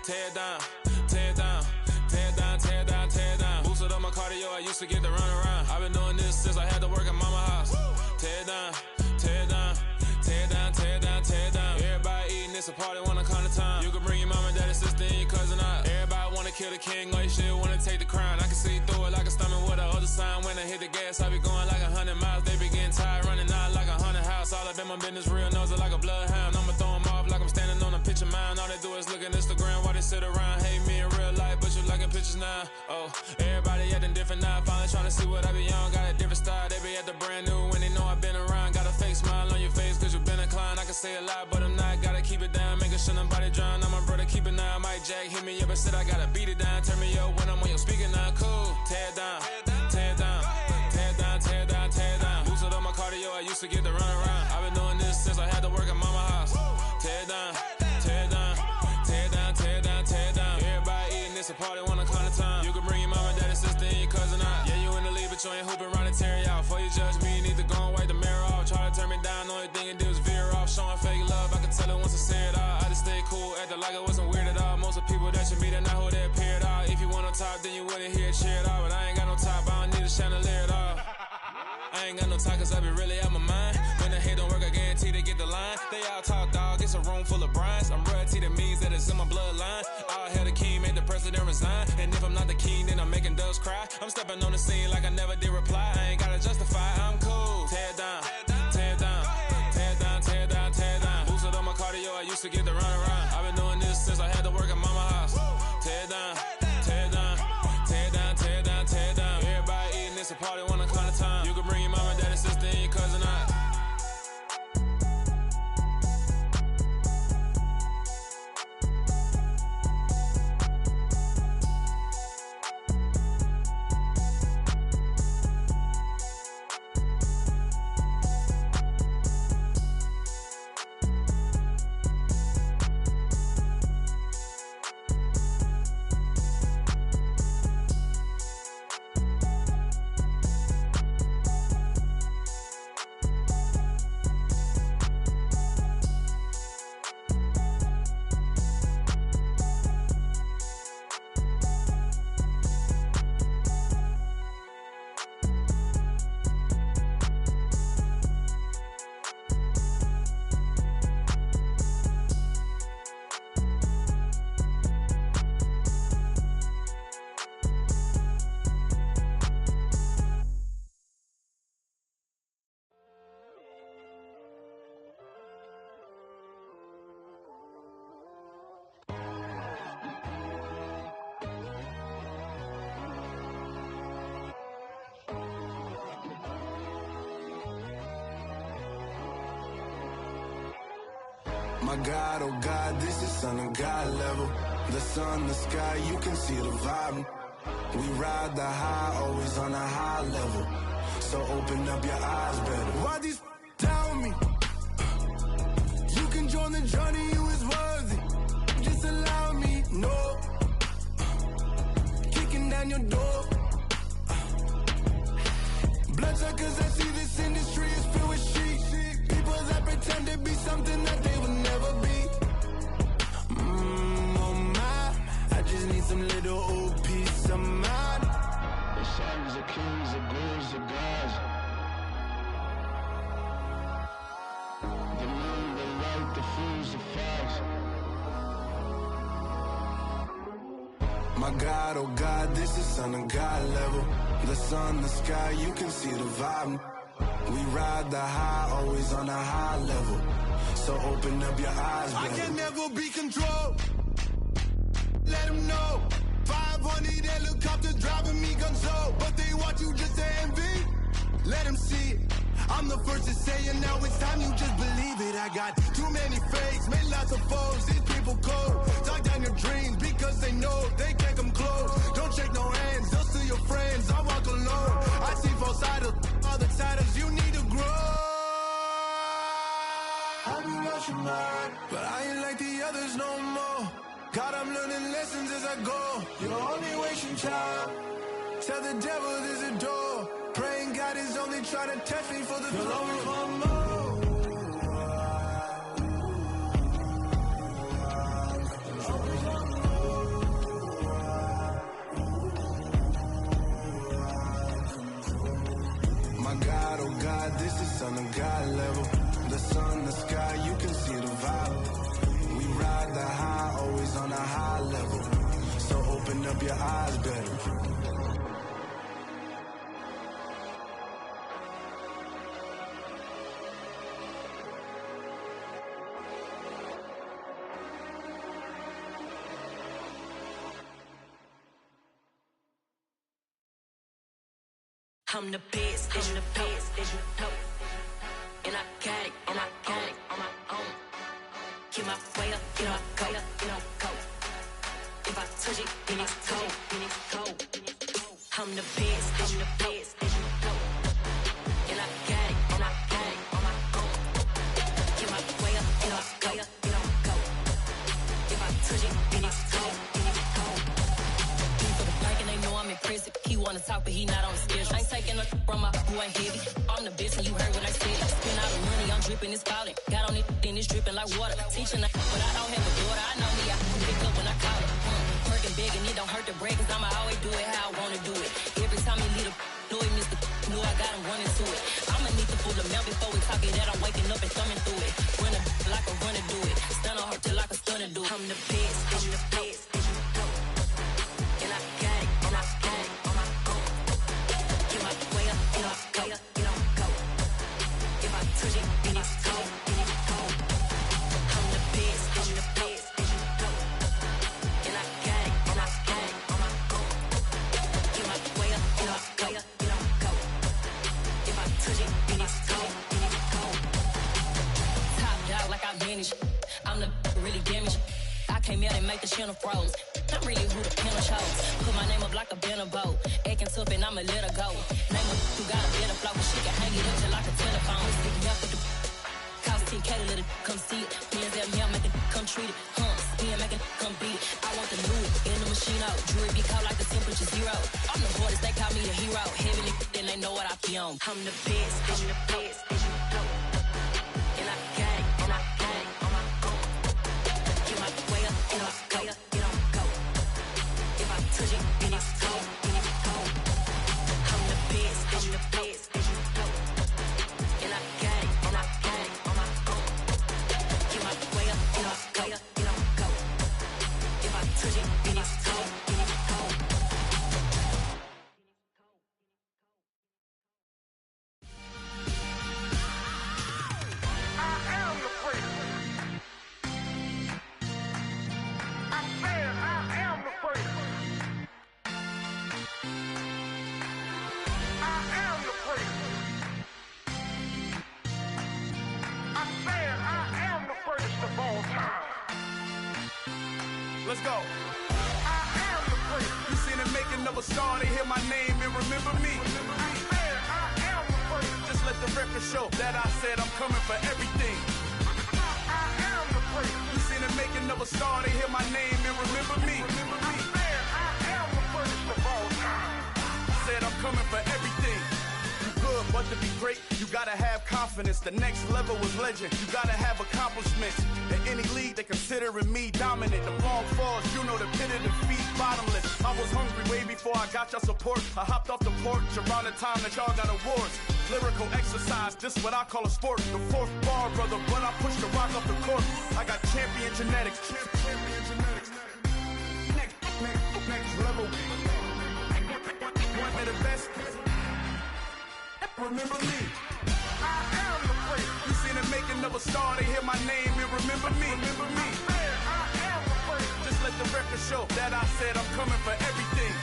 tear it down, tear it down, tear it down, tear it down, tear it down. Boosted up my cardio, I used to get to run around. I've been doing this since I had to work at mama house. Tear it down, tear it down, tear it down, tear it down, tear it down. Everybody eating, it's a party, wanna come to time. You can bring your mama, daddy, sister, and your cousin out. Everybody wanna kill the king, or you shit wanna take the crown. I can see through it like a stomach with a other sign. When I hit the gas, I be going like 100 miles. They be getting tired, running out like 100 house. All up in my business, real nose like a bloodhound. I'ma throw them off like I'm standing on a picture mound. All they do is look at Instagram while they sit around. Hate me in real life, but you liking pictures now. Oh, everybody acting different now. Finally trying to see what I be on. Got a different style, they be at the brand new when they know I've been around. Got a fake smile on your face cause you been inclined. I can say a lot, but I'm not. Gotta keep it down, making sure nobody drown. I'm my brother, keep it now. Mike Jack hit me up and said I gotta beat it down. Turn me up when I'm on your speaker now. Cool, tear it down, tear it down, tear it down, tear it down, tear it down. Boosted up my cardio, I used to get to run around. I've been doing this since I had to work at mama house. Tear it down, tear it down, tear it down, tear it down, tear it down. Everybody eating, it's a party, wanna come to time. You can bring your mama, daddy, sister, and your cousin out. Yeah, you in the lead, but you ain't hooping around and tear it out. Before you judge me, you need to go and wipe the mirror off. Try to turn me down, only thing you do is veer off. Showing fake love, I can tell it once I say it all. I just stay cool, acting like it wasn't weird at all. Most of the people that you meet are not who they appear at all. If you want on top, then you wouldn't hear it cheer at all. But I ain't got no top, I don't need a chandelier at all. I ain't got no time cause I be really out my mind. When the hate don't work, I guarantee they get the line. They all talk dog, it's a room full of brinds. I'm royalty, that means that it's in my bloodline. All hell the king, made the president resign. And if I'm not the king, then I'm making doves cry. I'm stepping on the scene like I never did reply. I ain't gotta justify, I'm cool. Tear it down, tear it down, tear it down, tear it down, tear it down. Boosted up my cardio, I used to get to run around. I've been doing this since I had to work at mama house. Tear it down, tear it down, tear it down, tear it down, tear it down. Everybody eating, it's a party, wanna come to time. You can bring your mama, daddy, sister, and your cousin out. My God, oh God, this is son of God level. The sun, the sky, you can see the vibe. We ride the high, always on a high level. So open up your eyes better. Why these tell me? You can join the journey, you is worthy. Just allow me, no. Kicking down your door. Bloodsuckers, I see this industry is filled with sheep. People that pretend to be something that they would never be. Oh my, I just need some little old peace of mind. The sons of kings, the ghouls, the gods. The moon, the light, the fools, the facts. My God, oh God, this is son of God level. The sun, the sky, you can see the vibe. We ride the high, always on a high level. So open up your eyes, baby. I can never be controlled. Let them know. 500 helicopters driving me gonzo. But they want you just to envy. Let them see it. I'm the first to say it, now it's time you just believe it. I got too many fakes, made lots of foes. These people cold. Talk down your dreams because they know they can't come close. Don't shake no hands, they'll steal your friends. I walk alone. I see false idols, all the titles you need to grow. I've been watching mine, but I ain't like the others no more. God, I'm learning lessons as I go. You're only wasting time. Tell the devil there's a door. Praying God is only trying to test me for the you'll always want more. You'll always want more. Keep your eyes better. I'm the best, I'm the best, and I got it, and I got it on my own. Get my way up, get my go, go. If I touch it, then it's cold, then it's cold. I'm the best, I'm the best, and I got it, and I got it on my own. Get my way up, get my go. If I touch it, then it's cold, then it's cold. For the bank and they know I'm in prison. He wanna talk, but he not on the schedule. I ain't taking no from my who ain't heavy. I'm the best and you heard what I said. Spend all the money, I'm dripping, it's falling. Got on it, then it's dripping like water. Teaching but I don't have a daughter. I know me, I can pick up when I call it. Working big and it don't hurt to break, cause I'ma always do it how I wanna do it. Every time he lead a know he missed the know I got him running to it. I'ma need to pull the mail before we talk it that I'm waking up and thumbing through it. Run a like a runner do it. Stun on her till like a stunner do it. I'm the best, I'm the best. And I got it, and I got it on my own. Get my way up, get my go. If I touch it, then it's cold, then it's cold. I'm the best, I'm the best. And I got it, and I got it on my own. Get my way up, get my go. If I touch it, then it's cold, then it's cold. Top dog like I manage. I'm the really damaged. I came out and make the channel froze. I'm really who the piano chose. Put my name up like a banner boat. Acting tough and I'ma let her go. Name her who got a better flow. She can hang it up just like a telephone. Stick me up with the cost 10K to let it come see it. Me and them make it come treat it. Spin make it come beat it. I want the new in the machine out. Jewelry be cold like the temperature 0. I'm the hardest, they call me the hero. Heaven then they know what I be on. I'm the best, I'm the best. And I got it, and I got it on my own. Get my way up, and I go. If I touch it, then it's cold, then it's cold. I'm the best, I'm the best. And I got it, and I got it on my own. Get my way up, and I go. If I touch it, then it's cold, then it's cold. I am the prince. I said I am the prince. I am the prince. I said I am the greatest of all time. Let's go. I am the prince. You seen the making of a star, they hear my name and remember me. I said I am the prince. Just let the record show that I said I'm coming for everything. I am the prince. You seen the making of a star, they hear my name and remember me. I said I am the greatest of all time. Said I'm coming for everything. You good, but to be great, you gotta have confidence. The next level was legend. You gotta have accomplishments. In any league, they considering me dominant. The long falls, you know the pit of defeat, bottomless. I was hungry way before I got your support. I hopped off the porch around the time that y'all got awards. Lyrical exercise, this what I call a sport. The fourth bar, brother, when I push the rock off the court. I got champion genetics. Champion genetics. Next level. One of the best. Remember me. I am the prince. You seen the making of a star, they hear my name and remember me. Remember me. I am the prince. Just let the record show that I said I'm coming for everything.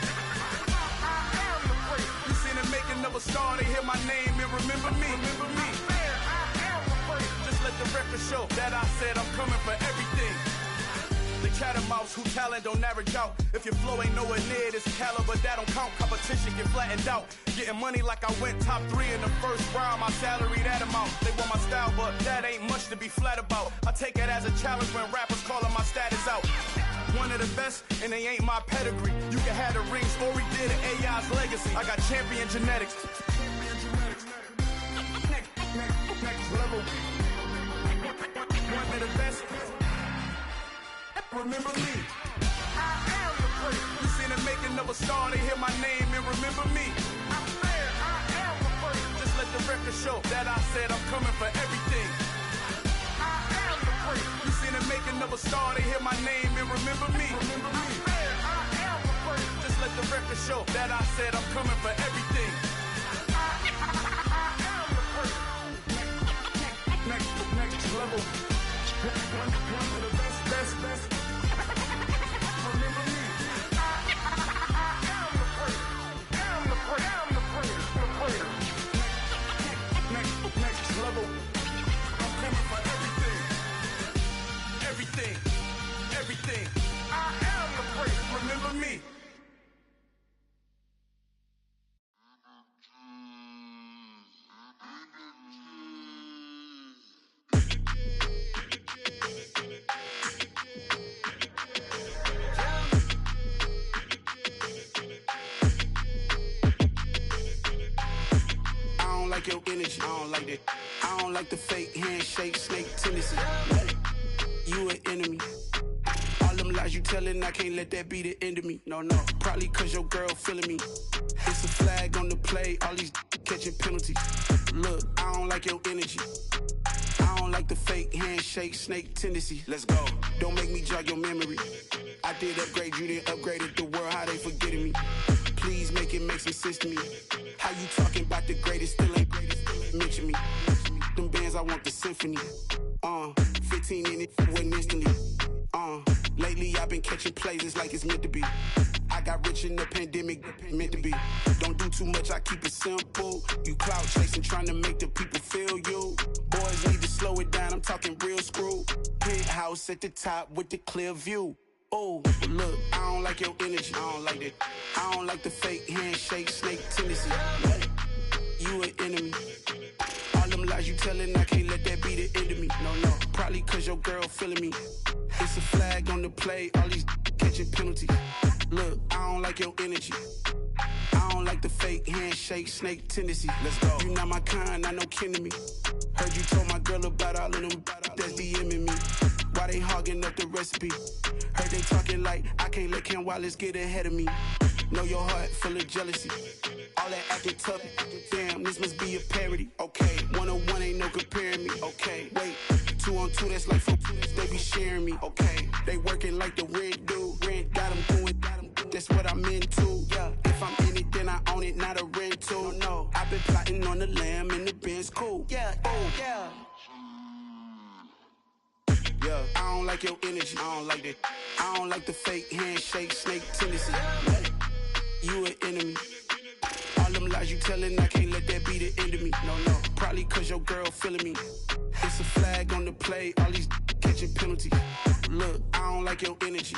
I am the prince. You seen the making of a star, they hear my name and remember me. Remember me. I am the prince. Just let the record show that I said I'm coming for everything. The cat and mouse who talent don't average out. If your flow ain't nowhere near this caliber, that don't count. Competition get flattened out. Getting money like I went top 3 in the first round. My salary that amount. They want my style, but that ain't much to be flat about. I take it as a challenge when rappers calling my status out. One of the best, and they ain't my pedigree. You can have the rings, or we did it, AI's legacy. I got champion genetics. Next level. One of the best. Remember me. I am the prince. You seen the making of a star, they hear my name and remember me. I said I am the prince. Just let the record show that I said I'm coming for everything. I am the prince. You seen the making of a star, they hear my name and remember me. I said I am the prince. let the record show that I said I'm coming for everything. Next level. One of the best. Remember me. I am the greatest. Next level. I'm coming for everything. I am the greatest. Remember me. I don't like your energy. I don't like that. I don't like the fake handshake, snake tendency. You an enemy. All them lies you telling, I can't let that be the end of me. No. Probably cause your girl feeling me. It's a flag on the play, all these catching penalties. Look, I don't like your energy. I don't like the fake handshake, snake tendency. Let's go. Don't make me jog your memory. I did upgrade you, then upgraded the world, how they forgetting me. Please make it make some sense to me. How you talking about the greatest, still ain't greatest, still ain't mention me. Them bands, I want the symphony. 15 in it, wasn't instantly. Lately I've been catching plays, it's like it's meant to be. I got rich in the pandemic, meant to be. Don't do too much, I keep it simple. You clout chasing, trying to make the people feel you. Boys need to slow it down, I'm talking real screw. Penthouse at the top with the clear view. Oh, look, I don't like your energy, I don't like that. I don't like the fake handshake, snake tendency. You an enemy. All them lies you telling, I can't let that be the end of me. No. Probably cause your girl feeling me. It's a flag on the play, all these catching penalties. Look, I don't like your energy. I don't like the fake handshake, snake tendency. Let's go. You not my kind, I know kin to me. Heard you told my girl about all of them that's DMing me. Why they hogging up the recipe? Heard they talking like I can't let Ken Wallace get ahead of me. Know your heart full of jealousy. All that acting tough, damn, this must be a parody. Okay, 1-on-1 ain't no comparing me. Okay, wait, 2-on-2, that's like 4-2, they be sharing me. Okay, they working like the rent dude. Rent got them doing, that's what I'm into. Yeah, if I'm in it, then I own it, not a rental. No, I've been plotting on the lamb and the Benz cool. Yeah, yeah. Yeah, I don't like your energy, I don't like that. I don't like the fake handshake, snake tendency. You an enemy. All them lies you telling, I can't let that be the end of me. No. Probably cause your girl feeling me. It's a flag on the play, all these catching penalties. Look, I don't like your energy.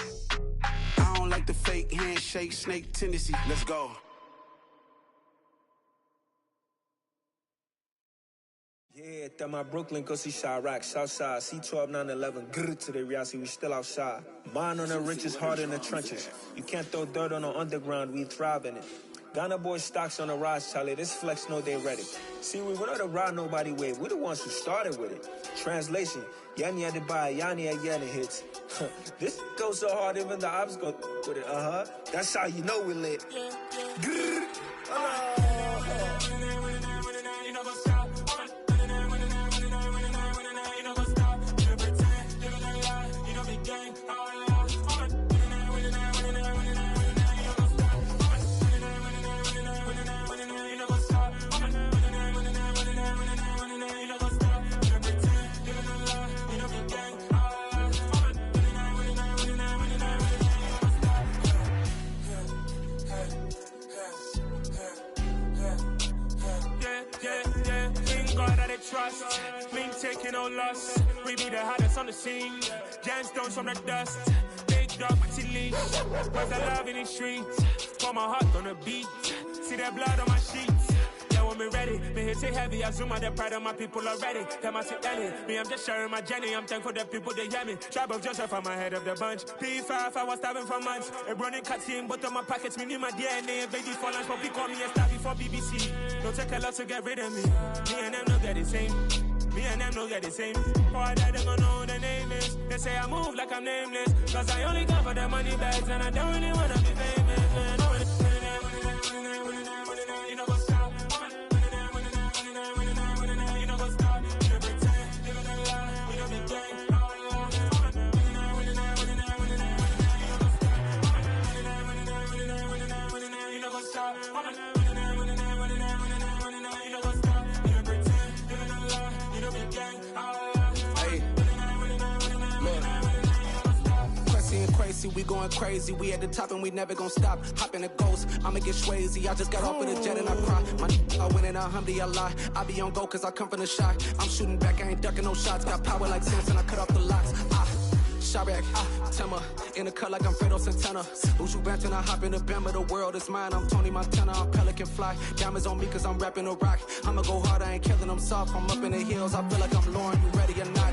I don't like the fake handshake, snake tendency. Let's go. Yeah, that my Brooklyn, go see Chirac, Southside, C12, 911, grr to the reality, we still outside. Mine on the riches, hard in the trenches. You can't throw dirt on the underground, we thrive in it. Ghana boys stocks on the rise, Charlie, this flex know they ready. See, we not a ride nobody wave, we the ones who started with it. Translation, Yanni had to buy, Yanni had Yanni hits. This goes so hard, even the ops go with it, That's how you know we lit. Grr, trust, me taking no loss. We be the hottest on the scene. Gemstones from the dust. Big dog, pretty leash. Was the love in the streets? Pour my heart on the beat. See that blood on my sheets. Yeah, when me ready, me hit it heavy. I zoom out the pride of my people already. Them I see Ellie. Me, I'm just sharing my journey. I'm thankful the people they hear me. Tribe of Joseph, I'm ahead of the bunch. P5, I was starving for months. A running cut in both of my pockets. Me need my DNA and baby for lunch. But call me a star before BBC. Don't take a lot to get rid of me. Me and them no get the same. Me and them no get the same. All that them gonna know who the name is. They say I move like I'm nameless. Cause I only come for the money bags and I don't really wanna be famous, man. You know what's up? You know what's up? You know pretend, you know the lie, you know the game. And crazy, we going crazy. We at the top and we never gonna stop. Hop in a ghost, I'ma get swayzy. I just got off of the jet and I cry. I win in a Humvee, I lie. I be on go cause I come from the shot. I'm shooting back, I ain't ducking no shots. Got power like Samson, I cut off the locks. Chirac, Timmer, in the cut like I'm Fredo Santana. Uju Banton, I hop in the Bama, the world is mine. I'm Tony Montana, I'm Pelican Fly. Diamonds on me cause I'm rapping a rock. I'ma go hard, I ain't killing them soft. I'm up in the hills, I feel like I'm Lauren, you ready or not?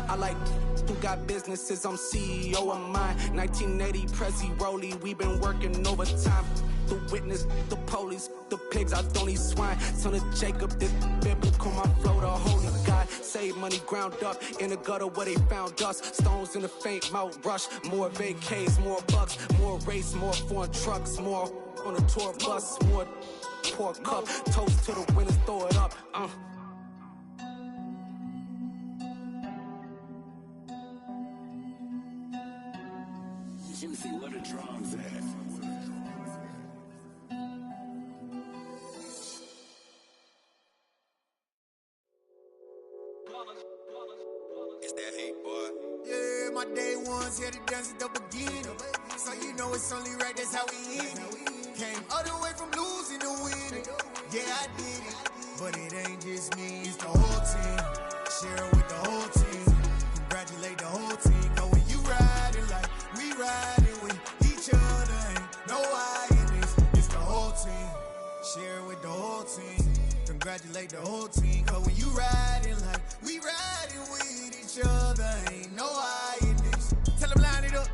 I like who got businesses, I'm CEO of mine. 1980, Prezi Rolly, we been working overtime. The witness, the police, the pigs, I don't eat swine. Son of Jacob, this biblical, my flow, the holy God. Save money ground up in the gutter where they found us. Stones in the faint mouth rush. More vacays, more bucks, more race, more foreign trucks, more on a tour bus, more pour cup. Toast to the winners, throw it up. Juicy, where the drums at? It's that hate, boy. Yeah, my day ones here to dance at the beginning. So you know it's only right, that's how we end it. Came all the way from losing to winning. Yeah, I did it. But it ain't just me, it's the whole team. Share it with the whole team. Congratulate the whole team. Cause when you riding like we riding with each other, ain't no I in this. It's the whole team. Share it with the whole team. Congratulate the whole team. Cause when you riding like we riding with each other, ain't no I in this. Tell them line it up.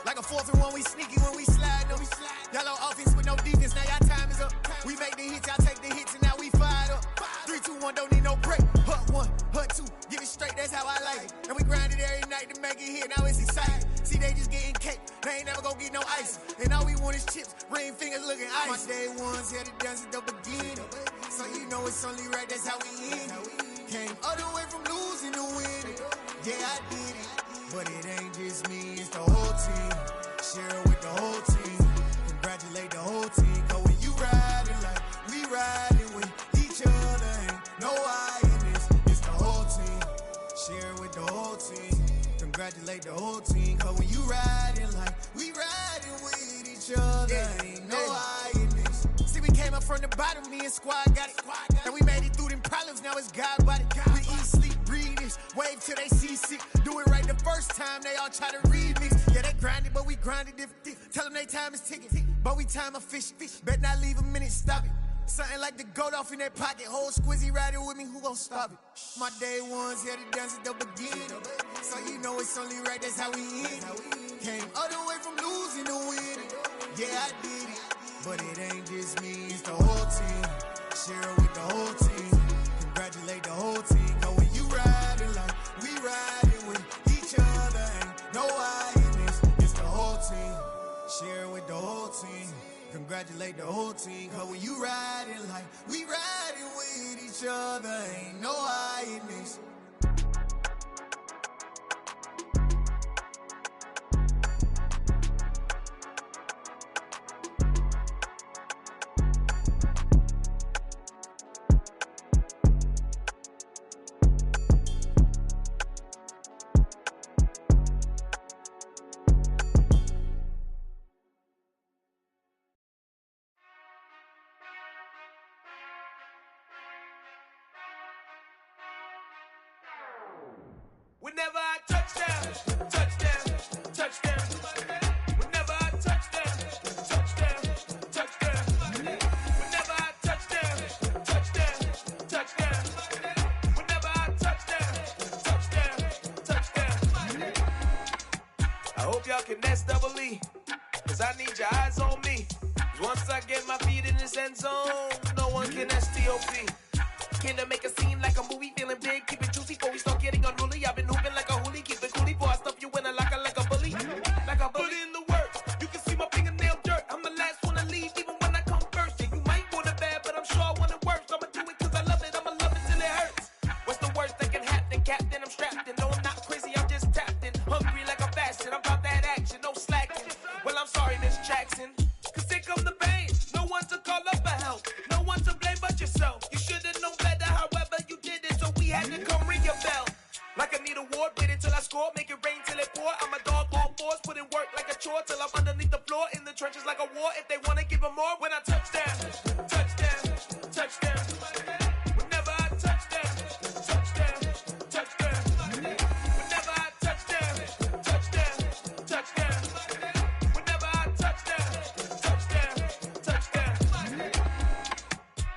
Like a 4th and 1, we sneaky when we slide them. Y'all on offense with no defense, now y'all time is up. We make the hits, y'all take the hits, and now we fired up. 3, 2, 1, don't need no break. Hut 1, hut 2, give it straight, that's how I like it. And we grind it every night to make it hit, now it's exciting. See, they just getting cake, they ain't never gonna get no ice. And all we want is chips, ring fingers looking ice. My day ones here to dance at the beginning. So you know it's only right, that's how we end it. Came all the way from losing to winning. Yeah, I did it. But it ain't just me, it's the whole team. Share it with the whole team. Congratulate the whole team. Cause when you riding like we riding with each other, ain't no I in this. It's the whole team. Share it with the whole team. Congratulate the whole team. Cause when you riding like we riding with each other, ain't no I in this. See, we came up from the bottom, me and squad got it. And we made it through them problems, now it's God body. We eat, sleep, breathe this, wave till they see sick. Do it right the first time, they all try to remix. Yeah, they grinded, but we grinded different. Tell them they time is ticking, but we time a fish. Bet not leave a minute, stop it. Something like the goat off in their pocket. Whole squizzy riding with me, who gon' stop it? My day ones here to dance at the beginning. So you know it's only right, that's how we end it. Came all the way from losing to winning. Yeah, I did it. But it ain't just me, it's the whole team. Share it with the whole team. Congratulate the whole team. Cause when you riding like we riding with each other, ain't no I in this. It's the whole team. Share it with the whole team. Congratulate the whole team. Cause when you riding like we riding with each other, ain't no I in this. Whenever I touchdown, touchdown, touchdown. Whenever I touchdown, touchdown, touchdown. Whenever I touchdown, touchdown, touchdown. Whenever I touchdown, touchdown, touchdown. I hope y'all can nest double E, cause I need your eyes on me. Cause once I get my feet in this end zone, no one can STOP. Can I make a scene like a movie, feeling big, keep it juicy before we start getting unruly. I've been hooping like a hoolie, keep it coolie before I stuff you in a locker like a bully. Like a bully. Put in the work, you can see my fingernail dirt. I'm the last one to leave, even when I come first. Yeah, you might want it bad, but I'm sure I want it worse. I'ma do it cause I love it, I'ma love it till it hurts. What's the worst that can happen? Captain, I'm strapped in. No, I'm not crazy, I'm just tapped in. Hungry like I'm fasting, I'm about that action, no slacking. Well, I'm sorry, Miss Jackson, cause here come the pain. No one to call up for help, no one to blame but yourself. You should've known better, however you did it, so we had to come ring your bell. Like I need a war rain till it pour. I'm a dog on force, put in work like a chore till I'm underneath the floor in the trenches like a war. If they wanna give them more, when I touch down, touchdown, touchdown. Whenever I touch down, touchdown, touchdown. Whenever I touch down, touchdown, touchdown. Whenever I touch down, touchdown, touchdown.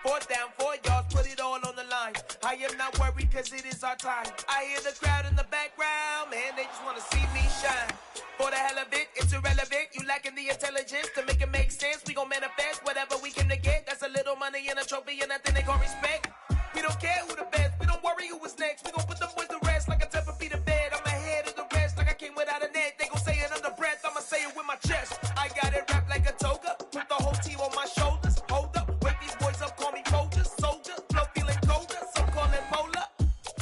4th down, 4 yards, put it all on the line. I am not worried cause it is our time. I hear the crowd in the background, man, they just wanna see me shine. For the hell of it, it's irrelevant. You lacking the intelligence to make it make sense. We gon' manifest whatever we came to get. That's a little money and a trophy and nothing they gon' respect. We don't care who the best, we don't worry who was next. We gon' put the boys to rest like a temper feet of bed. I'm ahead of the rest like I came without a net. They gon' say it under breath, I'ma say it with my chest. I got it wrapped like a toga, put the whole team on my shoulders. Hold up, wake these boys up, call me soldier, soldier. Flow feeling colder, some call it polar.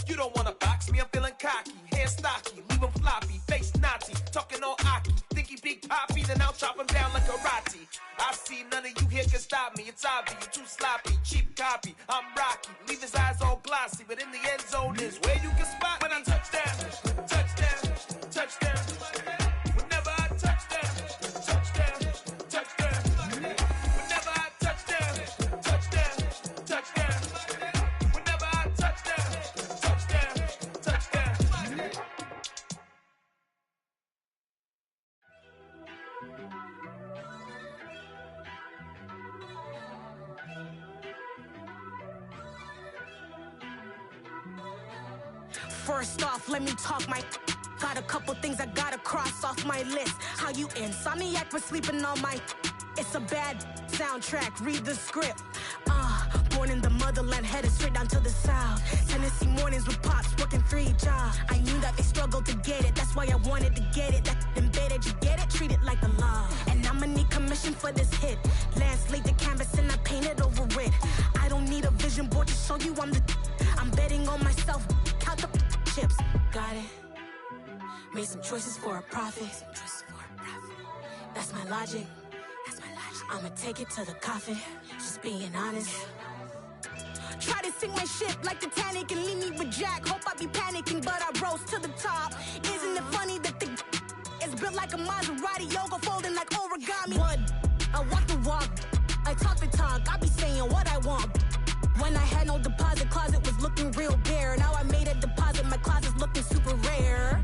You don't wanna box me, I'm feeling cocky. Hair stocky, leave him floppy, face naughty. Talking all aki, think he big poppy, then I'll chop him down like karate. I see none of you here can stop me. It's obvious, you too sloppy, cheap copy. I'm Rocky, leave his eyes all glossy, but in the end zone is where you can spot when I touch down, touchdown, touchdown. Whenever I touch down, touchdown, touchdown. Whenever I touch down, touchdown, touchdown. Whenever I touch down, touchdown, touchdown. First off, let me talk my. Got a couple things I gotta cross off my list. How you insomniac for sleeping on my. It's a bad soundtrack, read the script. Born in the motherland, headed straight down to the south. Tennessee mornings with pops, working 3 jobs. I knew that they struggled to get it, that's why I wanted to get it. That embedded, you get it, treat it like the law. And I'ma need commission for this hit. Lance laid the canvas and I painted over it. I don't need a vision board to show you I'm the. I'm betting on myself, count the chips. Got it. Made some choices for a profit. That's my logic. I'ma take it to the coffin. Just being honest. Try to sink my ship like Titanic and leave me with Jack. Hope I be panicking, but I rose to the top. Isn't it funny that the is built like a Maserati, yoga folding like origami? What? I walk the walk, I talk the talk. I be saying what I want. When I had no deposit, closet was looking real bare. Now I made a deposit, my closet's looking super rare.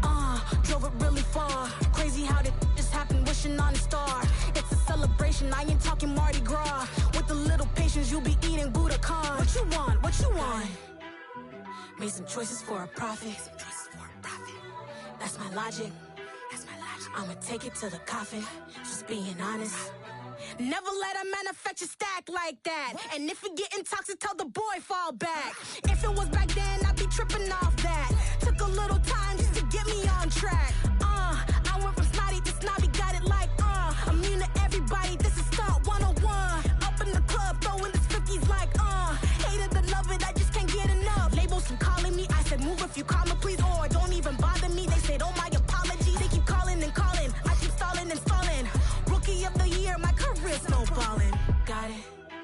Drove it really far. Crazy how did just happen, wishing on a star. It's a celebration, I ain't talking Mardi Gras. With a little patience, you'll be eating Budokan. What you want? What you want? Made some choices for a profit. That's my logic. I'ma take it to the coffin. Just being honest. Never let a manufacture stack like that. And if it getting toxic, tell the boy fall back. If it was back then, I'd be tripping off that. Took a little time just to get me on track.